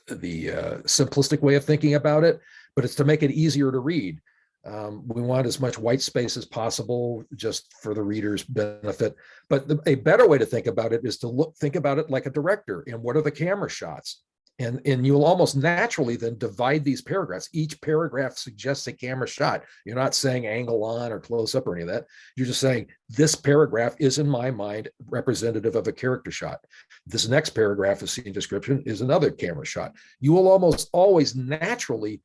simplistic way of thinking about it, but it's to make it easier to read. We want as much white space as possible, just for the reader's benefit. But a better way to think about it is to think about it like a director. And what are the camera shots? And you'll almost naturally then divide these paragraphs. Each paragraph suggests a camera shot. You're not saying angle on or close up or any of that. You're just saying, this paragraph is, in my mind, representative of a character shot. This next paragraph of scene description is another camera shot. You will almost always naturally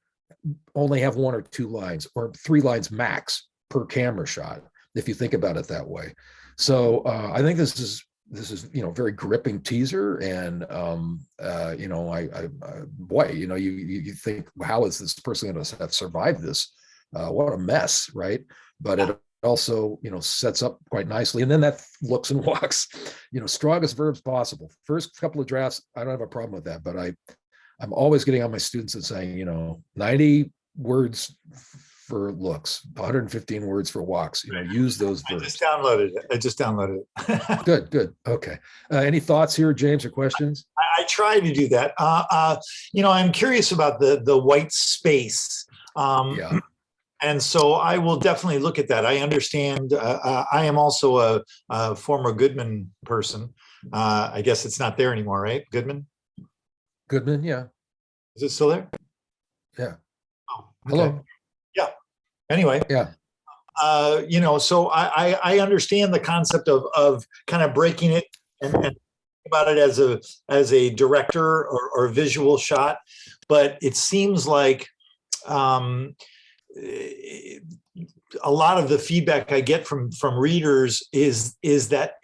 only have 1 or 2 lines, or 3 lines max per camera shot, if you think about it that way. So I think this is very gripping teaser. And boy, you think, how is this person going to have survived this? What a mess, right? But it also sets up quite nicely. And then that looks and walks, strongest verbs possible. First couple of drafts, I don't have a problem with that, but I'm always getting on my students and saying, 90 words for looks, 115 words for walks. Use those verbs. I just downloaded it. Good. Okay. Any thoughts here, James, or questions? I try to do that. I'm curious about the white space. Yeah. And so I will definitely look at that. I understand. I am also a former Goodman person. I guess it's not there anymore, right? Goodman, yeah. Is it still there? Yeah. Oh, okay. Hello. Yeah. Anyway. Yeah. So I understand the concept of kind of breaking it and think about it as a director or visual shot, but it seems like a lot of the feedback I get from readers is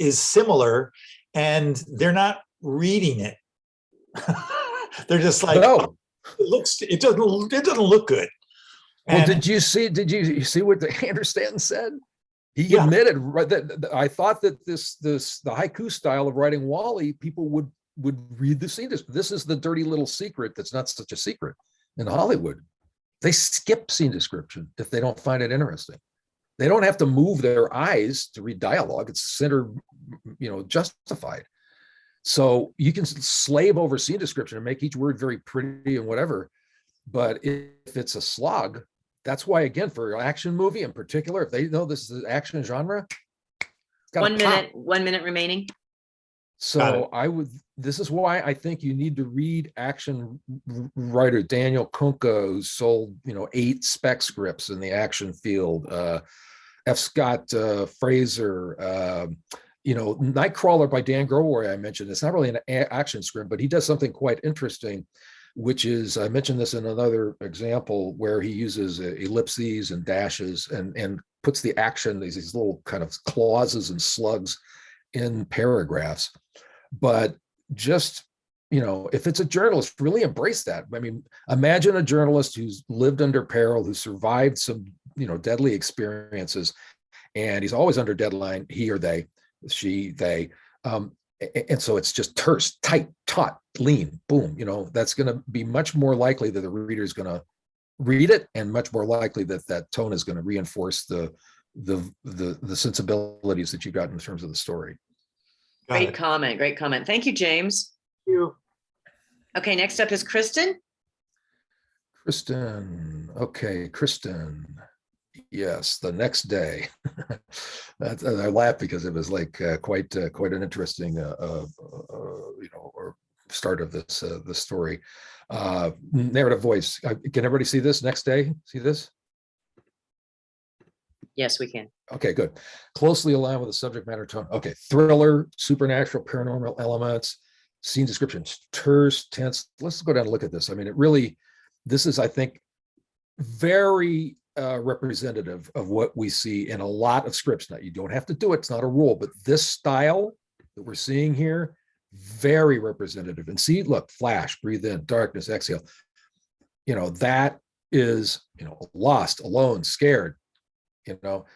similar, and they're not reading it. They're just like, No. It doesn't look good. Well, And did you see what Andrew Stanton said? He Yeah. admitted, right, that I thought that the haiku style of writing Wall-E, people would read the scene. This is the dirty little secret that's not such a secret in Hollywood. They skip scene description if they don't find it interesting. They don't have to move their eyes to read dialogue. It's centered, justified. So you can slave over scene description and make each word very pretty and whatever. But if it's a slog, that's why, again, for an action movie in particular, if they know this is the action genre, it's gotta 1 minute, pop. 1 minute remaining. So this is why I think you need to read action writer Daniel Kunka, who sold, 8 spec scripts in the action field. F. Scott Fraser, Nightcrawler by Dan Gilroy, I mentioned. It's not really an action script, but he does something quite interesting, which is, I mentioned this in another example, where he uses ellipses and dashes and puts the action, these little kind of clauses and slugs in paragraphs. But just, if it's a journalist, really embrace that. I mean, imagine a journalist who's lived under peril, who survived some, deadly experiences, and he's always under deadline, he or they, she, they. And so it's just terse, tight, taut, lean, boom. That's going to be much more likely that the reader is going to read it, and much more likely that tone is going to reinforce the sensibilities that you got in terms of the story. Great comment. Thank you, James. Thank you. Okay, next up is Kristen. Kristen. Okay, Kristen. Yes, the next day. I laugh because it was like quite an interesting or start of this story. Narrative voice. Can everybody see this next day? See this? Yes, we can. Okay, good. Closely aligned with the subject matter tone. Okay, thriller, supernatural, paranormal elements, scene descriptions, terse, tense. Let's go down and look at this. I mean, this is, I think, very representative of what we see in a lot of scripts. Now, you don't have to do it, it's not a rule, but this style that we're seeing here, very representative. And see, look, flash, breathe in, darkness, exhale. That is, lost, alone, scared.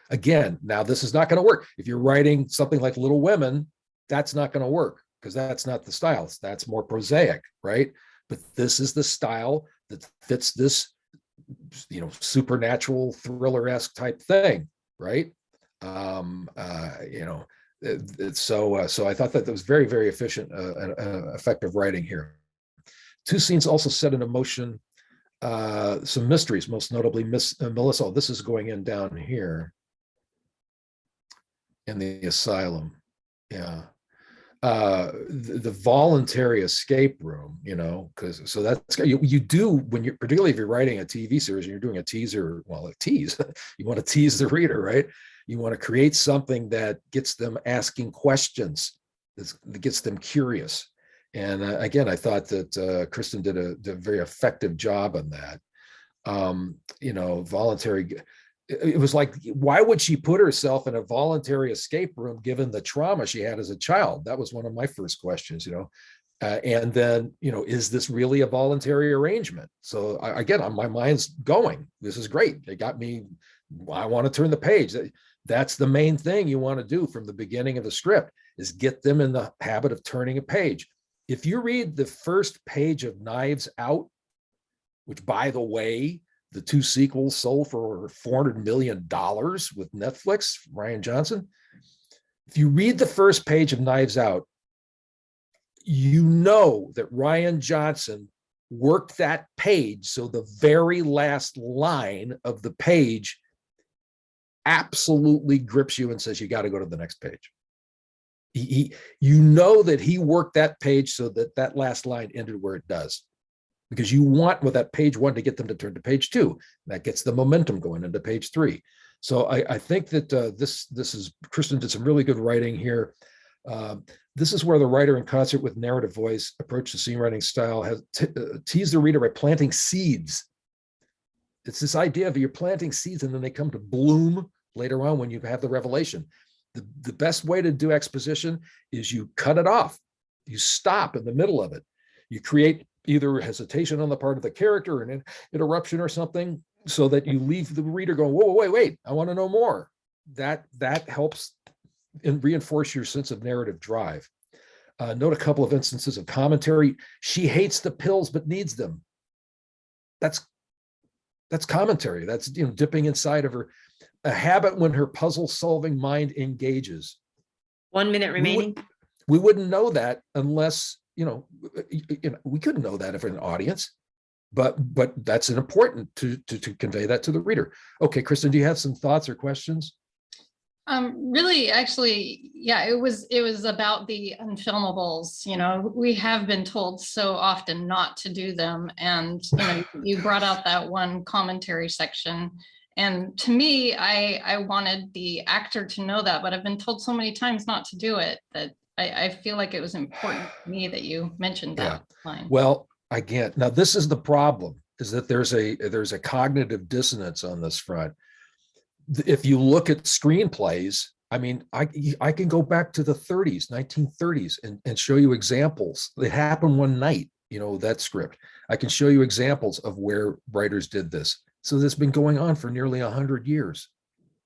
Again, now this is not going to work. If you're writing something like Little Women, that's not going to work because that's not the style. That's more prosaic, right? But this is the style that fits this supernatural thriller-esque type thing, right? So I thought that was very, very efficient and effective writing here. Two scenes also set in motion some mysteries, most notably Miss Melissa. This is going in down here in the asylum. Yeah. The voluntary escape room, because that's you do when you're, particularly if you're writing a TV series and you're doing a teaser, well, a tease, you want to tease the reader, right? You want to create something that gets them asking questions, that gets them curious. And again, I thought that Kristen did a very effective job on that. Voluntary. It was like, why would she put herself in a voluntary escape room given the trauma she had as a child? That was one of my first questions, and then, is this really a voluntary arrangement? So again, my mind's going, this is great. It got me, I want to turn the page. That's the main thing you want to do from the beginning of the script, is get them in the habit of turning a page. If you read the first page of Knives Out, which, by the way, the two sequels sold for $400 million with Netflix, Rian Johnson. If you read the first page of Knives Out, you know that Rian Johnson worked that page so the very last line of the page absolutely grips you and says, you got to go to the next page. You know that he worked that page so that last line ended where it does, because you want with that page one to get them to turn to page two. That gets the momentum going into page three. So I think that this is, Kristen did some really good writing here. This is where the writer, in concert with narrative voice, approach the scene writing style, has teased the reader by planting seeds. It's this idea of you're planting seeds and then they come to bloom later on when you have the revelation. The best way to do exposition is you cut it off. You stop in the middle of it. You create either hesitation on the part of the character, or an interruption or something, so that you leave the reader going, whoa, wait, I want to know more. That helps and reinforce your sense of narrative drive. Note a couple of instances of commentary. She hates the pills but needs them. That's commentary. That's dipping inside of her. A habit when her puzzle-solving mind engages. 1 minute remaining. We wouldn't know that unless, we couldn't know that if an audience, but that's important to convey that to the reader. Okay, Kristen, do you have some thoughts or questions? Really, actually, yeah, it was about the unfilmables. We have been told so often not to do them. And, you brought out that one commentary section. And to me, I wanted the actor to know that, but I've been told so many times not to do it that I feel like it was important to me that you mentioned that line. Well, again, now this is the problem, is that there's a cognitive dissonance on this front. If you look at screenplays, I mean, I can go back to the 30s, 1930s, and show you examples. It happened one night, that script. I can show you examples of where writers did this. So this has been going on for nearly 100 years,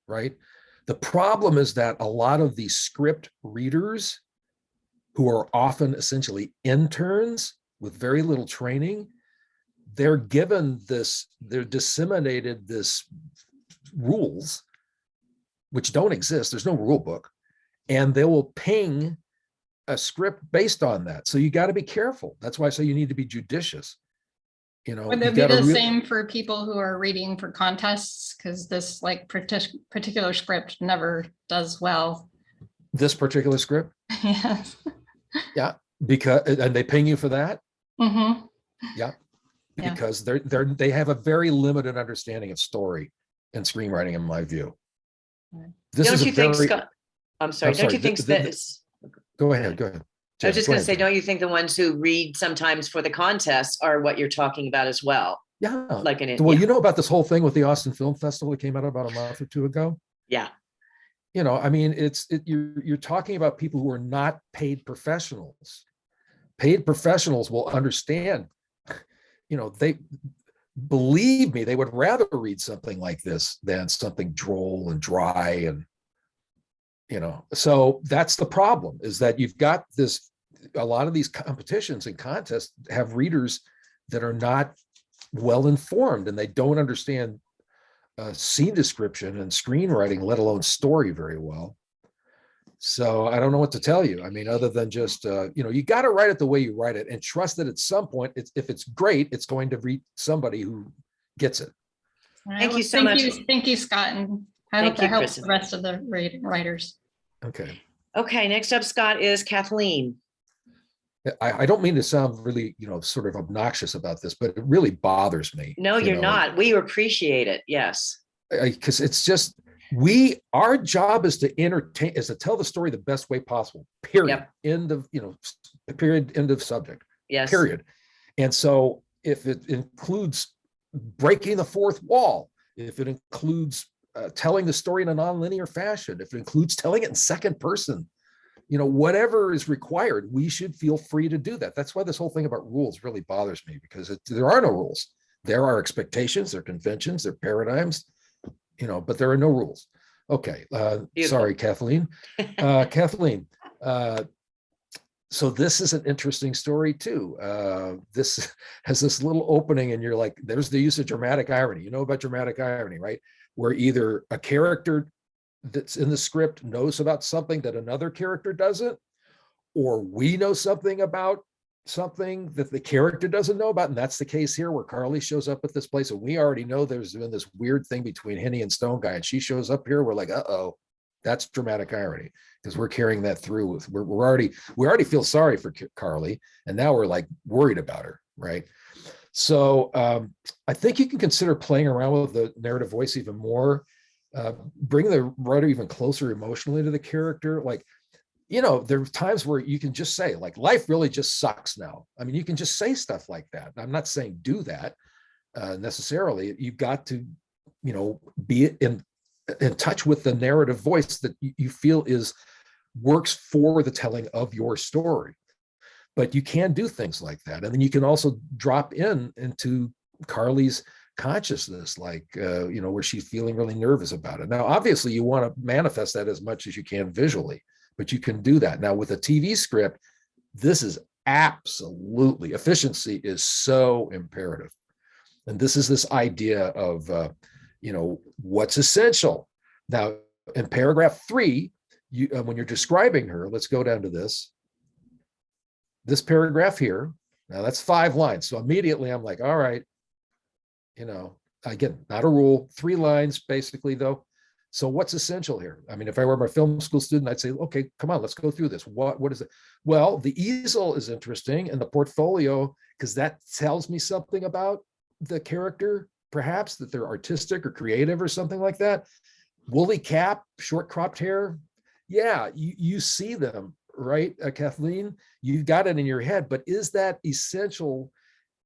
right? The problem is that a lot of these script readers, who are often essentially interns with very little training, they're disseminated this rules, which don't exist. There's no rule book, and they will ping a script based on that. So you got to be careful. That's why I say you need to be judicious. You know, Would you it be gotta the rea- same for people who are reading for contests? Because this like particular script never does well. this particular script, Yes. because, and they ping you for that. Mm-hmm. Yeah. Yeah. Because they have a very limited understanding of story and screenwriting, in my view. Right. This Don't is a you think, very, Scott? I'm sorry, I'm don't you sorry, think that? go ahead, go ahead. I was Jen, just go going to ahead, say, Jen. don't you think the ones who read sometimes for the contests are what you're talking about as well? Yeah. Like in it, Well, yeah. you know about this whole thing with the Austin Film Festival that came out about a month or two ago? Yeah, You know, I mean, you're talking about people who are not paid professionals. Paid professionals will understand, you know, they believe me, they would rather read something like this than something droll and dry. And, you know, so that's the problem, is that you've got this, a lot of these competitions and contests have readers that are not well informed, and they don't understand scene description and screenwriting, let alone story, very well. So I don't know what to tell you. I mean, other than just, you know, you got to write it the way you write it, and trust that at some point, if it's great, it's going to reach somebody who gets it. All right, Thank well, you so much. Thank you, Scott, and I Thank hope that you, helps Kristen. the rest of the writers. Okay. okay, next up, Scott, is Kathleen. I don't mean to sound really, you know, sort of obnoxious about this, but it really bothers me. No, you you're know, not. We appreciate it. Yes. Because it's just, our job is to entertain, is to tell the story the best way possible, period. Yep. End of, you know, period, end of subject, Yes. period. And so if it includes breaking the fourth wall, if it includes telling the story in a nonlinear fashion, if it includes telling it in second person, you know, whatever is required, we should feel free to do that. That's why this whole thing about rules really bothers me, because there are no rules. There are expectations, there are conventions, there are paradigms, you know, but there are no rules. Okay. Sorry, Kathleen. Kathleen, so this is an interesting story too. This has this little opening, and you're like, there's the use of dramatic irony. You know about dramatic irony, right? Where either a character that's in the script knows about something that another character doesn't, or we know something about something that the character doesn't know about. And that's the case here, where Carly shows up at this place and we already know there's been this weird thing between Henny and Stone Guy, and she shows up here. We're like, uh-oh, that's dramatic irony, because we're carrying that through with, we already feel sorry for Carly, and now we're like worried about her, right? So I think you can consider playing around with the narrative voice even more, bring the writer even closer emotionally to the character. Like, you know, there are times where you can just say, like, life really just sucks now. I mean, you can just say stuff like that. I'm not saying do that necessarily. You've got to, you know, be in touch with the narrative voice that you feel works for the telling of your story. But you can do things like that. And then you can also drop into Carly's consciousness, like, you know, where she's feeling really nervous about it. Now, obviously, you want to manifest that as much as you can visually, but you can do that. Now, with a TV script, this is absolutely, efficiency is so imperative. And this is this idea of, you know, what's essential. Now, in paragraph 3, when you're describing her, let's go down to this paragraph here. Now that's 5 lines. So immediately I'm like, all right, you know, again, not a rule, 3 lines basically though. So what's essential here? I mean, if I were my film school student, I'd say, okay, come on, let's go through this. What is it? Well, the easel is interesting, and the portfolio, because that tells me something about the character, perhaps that they're artistic or creative or something like that. Woolly cap, short cropped hair. Yeah, you see them, right, Kathleen? You got it in your head, but is that essential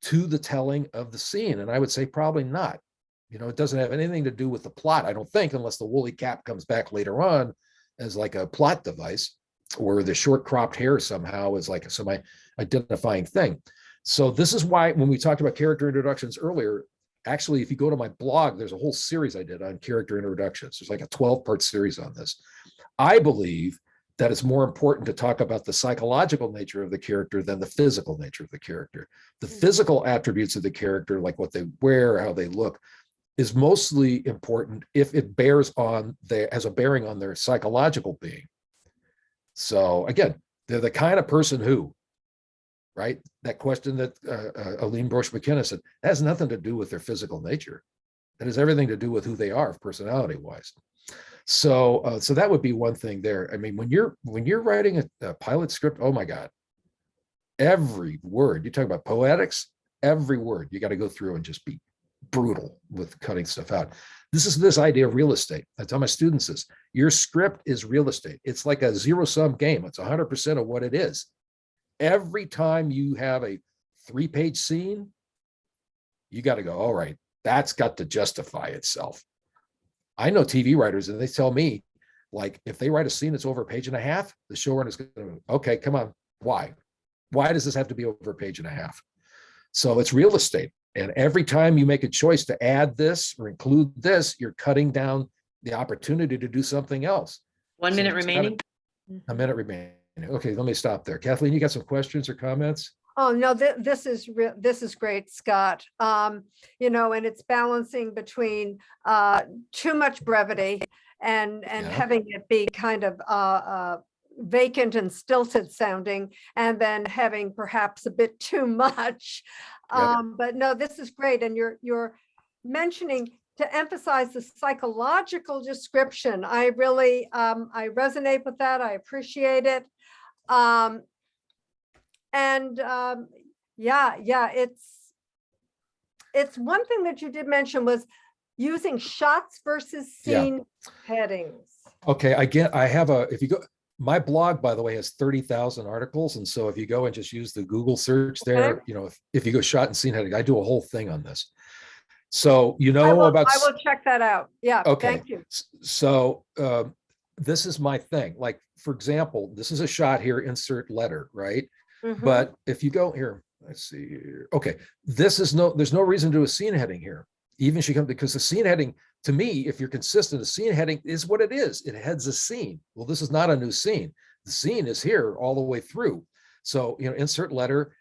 to the telling of the scene? And I would say probably not. You know, it doesn't have anything to do with the plot, I don't think, unless the woolly cap comes back later on as like a plot device, or the short cropped hair somehow is like some identifying thing. So this is why when we talked about character introductions earlier, actually, if you go to my blog, there's a whole series I did on character introductions. There's like a 12-part series on this. I believe that it's more important to talk about the psychological nature of the character than the physical nature of the character. The physical attributes of the character, like what they wear, how they look, is mostly important if it has a bearing on their psychological being. So again, they're the kind of person who right? That question that Aline Brosh McKenna said, that has nothing to do with their physical nature. It has everything to do with who they are personality wise. So so that would be one thing there. I mean, when you're writing a pilot script, oh my God, every word, you talk about poetics, every word you got to go through and just be brutal with cutting stuff out. This is this idea of real estate. I tell my students this, your script is real estate. It's like a zero-sum game. It's 100% of what it is. Every time you have a 3-page scene, you got to go, all right, that's got to justify itself. I know TV writers and they tell me, like, if they write a scene that's over a page and a half, the showrunner's going to, okay, come on, why? Why does this have to be over a page and a half? So it's real estate. And every time you make a choice to add this or include this, you're cutting down the opportunity to do something else. 1 So minute it's remaining. A minute remaining. Okay, let me stop there. Kathleen, you got some questions or comments? Oh, no, this is great, Scott. You know, and it's balancing between too much brevity and Yeah. having it be kind of vacant and stilted sounding, and then having perhaps a bit too much. Yep. But no, this is great. And you're mentioning to emphasize the psychological description. I really I resonate with that. I appreciate it. Yeah, it's one thing that you did mention was using shots versus Yeah. scene headings. Okay, I have if you go, my blog, by the way, has 30,000 articles. And so if you go and just use the Google search there, Okay. you know, if you go shot and scene heading, I do a whole thing on this. So, you I know will, about, I will check that out. Yeah, okay. thank you. So this is my thing. Like, for example, this is a shot here, insert letter, right? Mhm. But if you go here, let's see here. Okay, there's no reason to do a scene heading here. Even she comes, because the scene heading, to me, if you're consistent, a scene heading is what it is. It heads a scene. Well, this is not a new scene. The scene is here all the way through. So, you know, insert letter,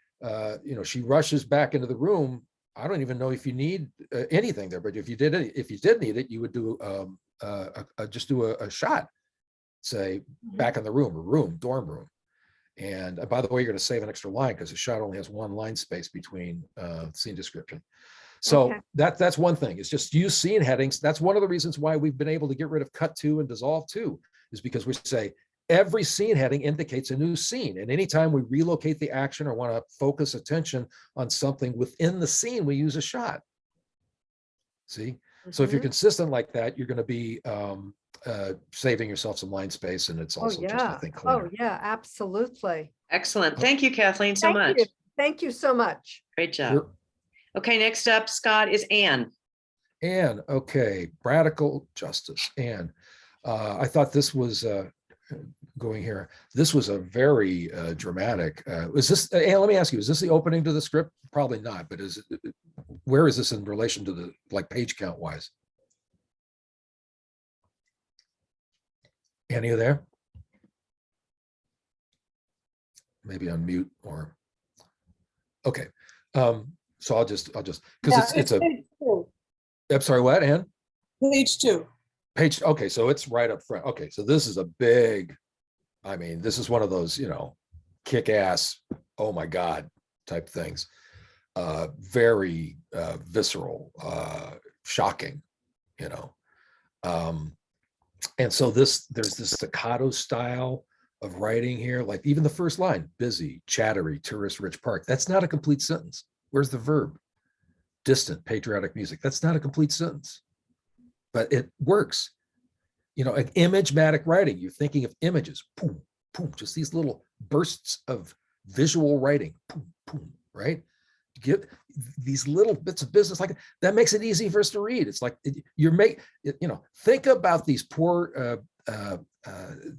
you know, she rushes back into the room. I don't even know if you need anything there, but if you did need it, you would do just do a shot, say back in the room, dorm room. And by the way, you're going to save an extra line because the shot only has one line space between scene description. So Okay. that's one thing. It's just use scene headings. That's one of the reasons why we've been able to get rid of cut to and dissolve to, is because we say every scene heading indicates a new scene. And anytime we relocate the action or want to focus attention on something within the scene, we use a shot. See? So if you're Mhm. consistent like that, you're going to be saving yourself some line space, and it's Oh, also just, I yeah. think, Oh, cleaner. yeah, absolutely. Excellent. Thank you, Kathleen, so Thank much. you. Thank you so much. Great job. You're- Okay, next up, Scott, is Anne. And okay, radical justice. And I thought this was going here. This was a very dramatic. Was this? And let me ask you: is this the opening to the script? Probably not. But is it? Where is this in relation to the page count wise? Annie, you there? Maybe on mute or. Okay. So I'll just because it's a. page two. I'm sorry. What, Ann? Page two. Page, okay, so it's right up front. Okay, so this is a big, I mean, this is one of those, you know, kick-ass, oh my God type things. Very visceral, shocking, you know. And so there's this staccato style of writing here, like even the first line, busy, chattery, tourist-rich park. That's not a complete sentence. Where's the verb? Distant, patriotic music. That's not a complete sentence. But it works. You know, like imagematic writing, you're thinking of images, boom, boom, just these little bursts of visual writing, boom, boom, right? Give these little bits of business like that makes it easy for us to read. It's like you know, think about these poor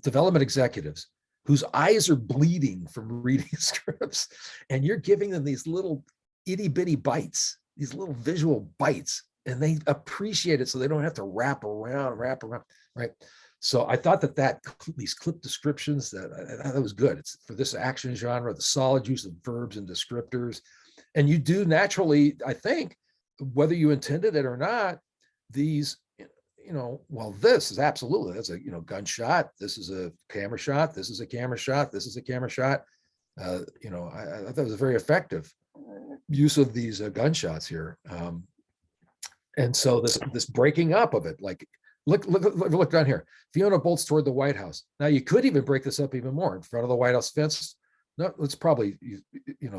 development executives whose eyes are bleeding from reading scripts, and you're giving them these little itty bitty bites, these little visual bites, and they appreciate it so they don't have to wrap around, right? So I thought that these clip descriptions, that was good. It's for this action genre, the solid use of verbs and descriptors. And you do naturally, I think, whether you intended it or not, these, you know, well, this is absolutely, that's a, you know, gunshot. This is a camera shot. This is a camera shot. This is a camera shot. You know, I thought it was a very effective use of these gunshots here. And so this breaking up of it, like look down here. Fiona bolts toward the White House. Now you could even break this up even more in front of the White House fence. No, it's probably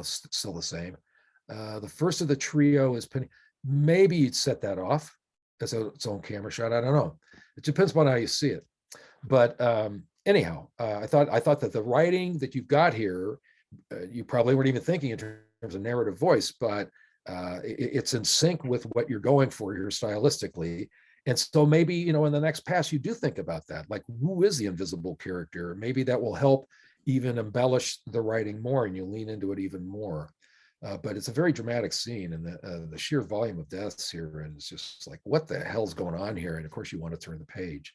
still the same. The first of the trio is Penny. Maybe you'd set that off as its own camera shot. I don't know. It depends upon how you see it. But anyhow, I thought that the writing that you've got here, you probably weren't even thinking in terms of narrative voice, but it's in sync with what you're going for here stylistically. And so maybe, in the next pass, you do think about that, like who is the invisible character? Maybe that will help even embellish the writing more, and you lean into it even more. But it's a very dramatic scene, and the sheer volume of deaths here, and it's just like, what the hell's going on here? And of course, you want to turn the page.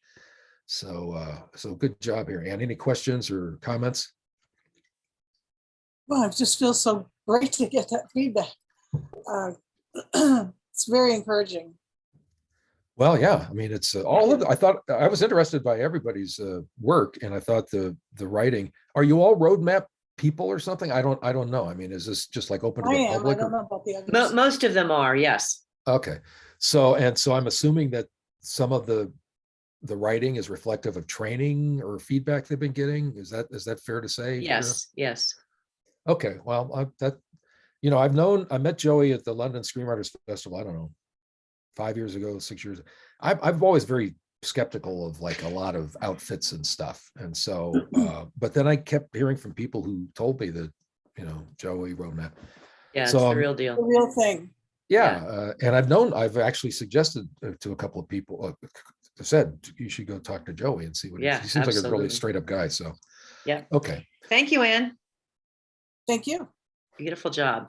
So good job here. Ann, any questions or comments? Well, it just feels so great to get that feedback. It's very encouraging. Well, yeah, I mean, it's all of I thought I was interested by everybody's work, and I thought the writing. Are you all roadmap people or something? I don't know. I mean, is this just like open to I the am. I public? don't know about the others. Most of them are, yes. Okay, so I'm assuming that some of the writing is reflective of training or feedback they've been getting. Is that fair to say? Yes, yes. Okay, well, I met Joey at the London Screenwriters Festival. I don't know, 5 years ago, 6 years. I've always very skeptical of like a lot of outfits and stuff, and so but then I kept hearing from people who told me that Joey roadmap. Yeah, it's So, the real The deal. real thing. Yeah, and I've actually suggested to a couple of people. Said you should go talk to Joey and see what Yeah, he seems like a really absolutely. straight up guy. So Yeah. okay. Thank you, Ann. Thank you. Beautiful job.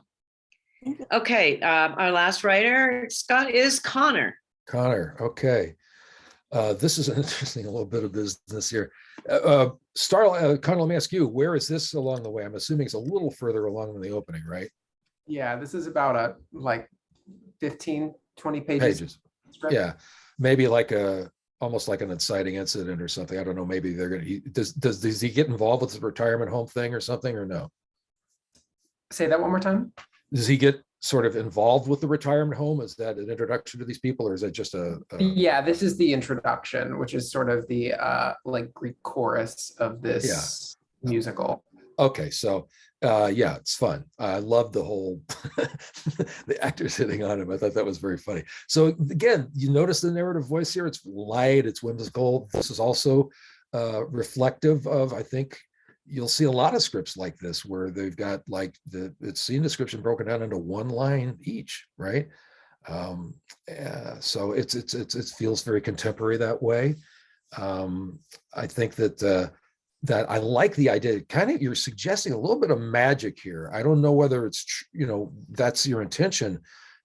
Thank you. Okay, our last writer, Scott, is Connor. Connor, okay. This is an interesting little bit of business here. Connor, let me ask you, where is this along the way? I'm assuming it's a little further along than the opening, right? Yeah, this is about like 15, 20 pages. script. Yeah, maybe like almost like an inciting incident or something. I don't know. Maybe they're gonna. Does he get involved with the retirement home thing or something, or no? Say that one more time. Does he get sort of involved with the retirement home? Is that an introduction to these people, or is that just a Yeah, this is the introduction, which is sort of the like Greek chorus of this musical. Okay, so yeah, it's fun. I love the whole the actors hitting on him. I thought that was very funny. So again, you notice the narrative voice here. It's light, it's whimsical. This is also reflective of, I think you'll see a lot of scripts like this where they've got like it's scene description broken down into one line each, right? So it feels very contemporary that way. I think that that I like the idea. Kind of, you're suggesting a little bit of magic here. I don't know whether it's that's your intention,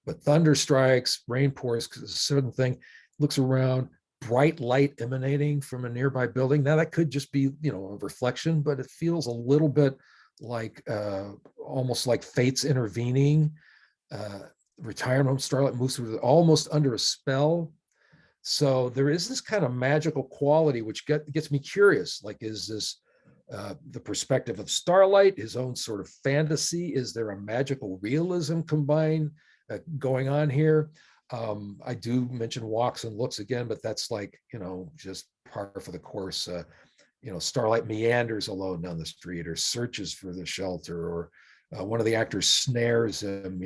but thunder strikes, rain pours, because it's a certain thing. Looks around, bright light emanating from a nearby building. Now that could just be a reflection, but it feels a little bit like almost like fate's intervening. Retirement home starlight moves through almost under a spell. So there is this kind of magical quality, which gets me curious. Like, is this the perspective of Starlight, his own sort of fantasy? Is there a magical realism combined going on here? I do mention walks and looks again, but that's like, just par for the course. Starlight meanders alone down the street or searches for the shelter, or one of the actors snares him,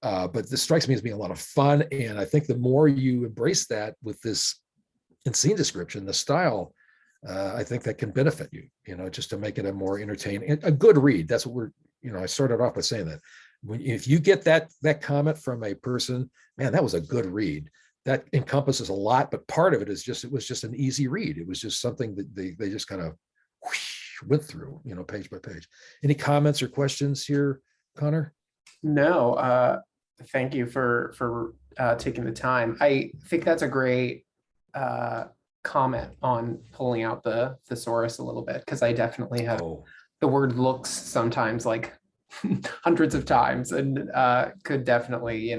but this strikes me as being a lot of fun. And I think the more you embrace that with this in scene description, the style, I think that can benefit you, just to make it a more entertaining, a good read. That's what I started off by saying that. If you get that comment from a person, man, that was a good read. That encompasses a lot, but part of it is it was just an easy read. It was just something that they just kind of went through, page by page. Any comments or questions here, Connor? No, thank you for taking the time. I think that's a great comment on pulling out the thesaurus a little bit, because I definitely have the word looks sometimes like hundreds of times, and could definitely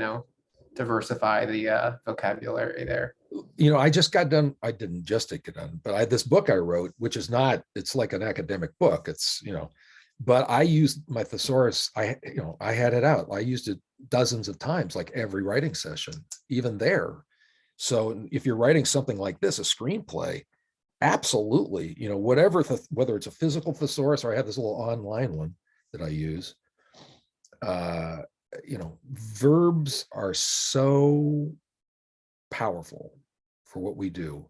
diversify the vocabulary there. I just got done. I didn't just get done, but this book I wrote, which is not, it's like an academic book. It's, but I used my thesaurus. I had it out. I used it dozens of times, like every writing session, even there. So if you're writing something like this, a screenplay, absolutely, whatever, whether it's a physical thesaurus or I have this little online one that I use, verbs are so powerful for what we do.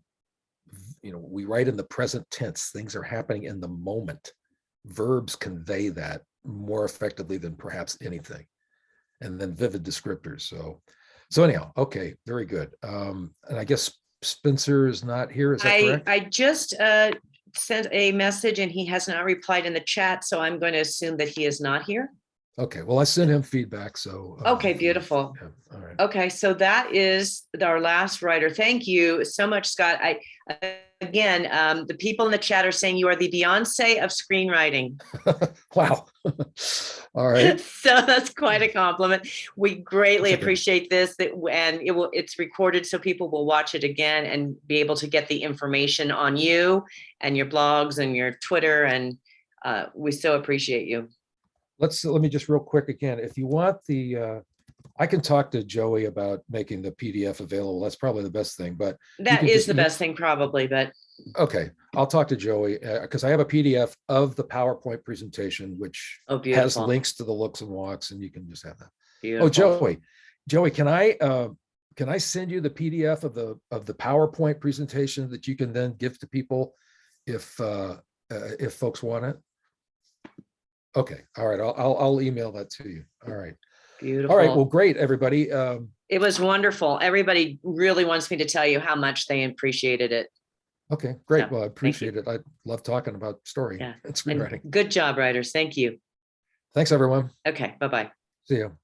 We write in the present tense, things are happening in the moment. Verbs convey that more effectively than perhaps anything. And then vivid descriptors. So anyhow, okay, very good. And I guess Spencer is not here, is that correct? I just sent a message and he has not replied in the chat, so I'm going to assume that he is not here. Okay, well, I sent him feedback, so. Okay, beautiful. Yeah, all right. Okay, so that is our last writer. Thank you so much, Scott. Again, the people in the chat are saying you are the Beyonce of screenwriting. Wow. All right. So that's quite a compliment. We greatly That's okay. appreciate this, and it's recorded so people will watch it again and be able to get the information on you and your blogs and your Twitter, and we so appreciate you. Let me just real quick again, if you want I can talk to Joey about making the PDF available. That's probably the best thing, but That can is just the best thing probably, but okay, I'll talk to Joey because I have a PDF of the PowerPoint presentation, which oh, has beautiful. links to the looks and walks, and you can just have that. Beautiful. Oh, Joey, can I send you the PDF of the PowerPoint presentation that you can then give to people if folks want it? Okay, all right, I'll email that to you. All right. Beautiful. All right, well, great, everybody. It was wonderful. Everybody really wants me to tell you how much they appreciated it. Okay, great. Yeah, Well, I thank appreciate it. I love talking about story Yeah. and And screenwriting. good job, writers. Thank you. Thanks, everyone. Okay, bye-bye. See you.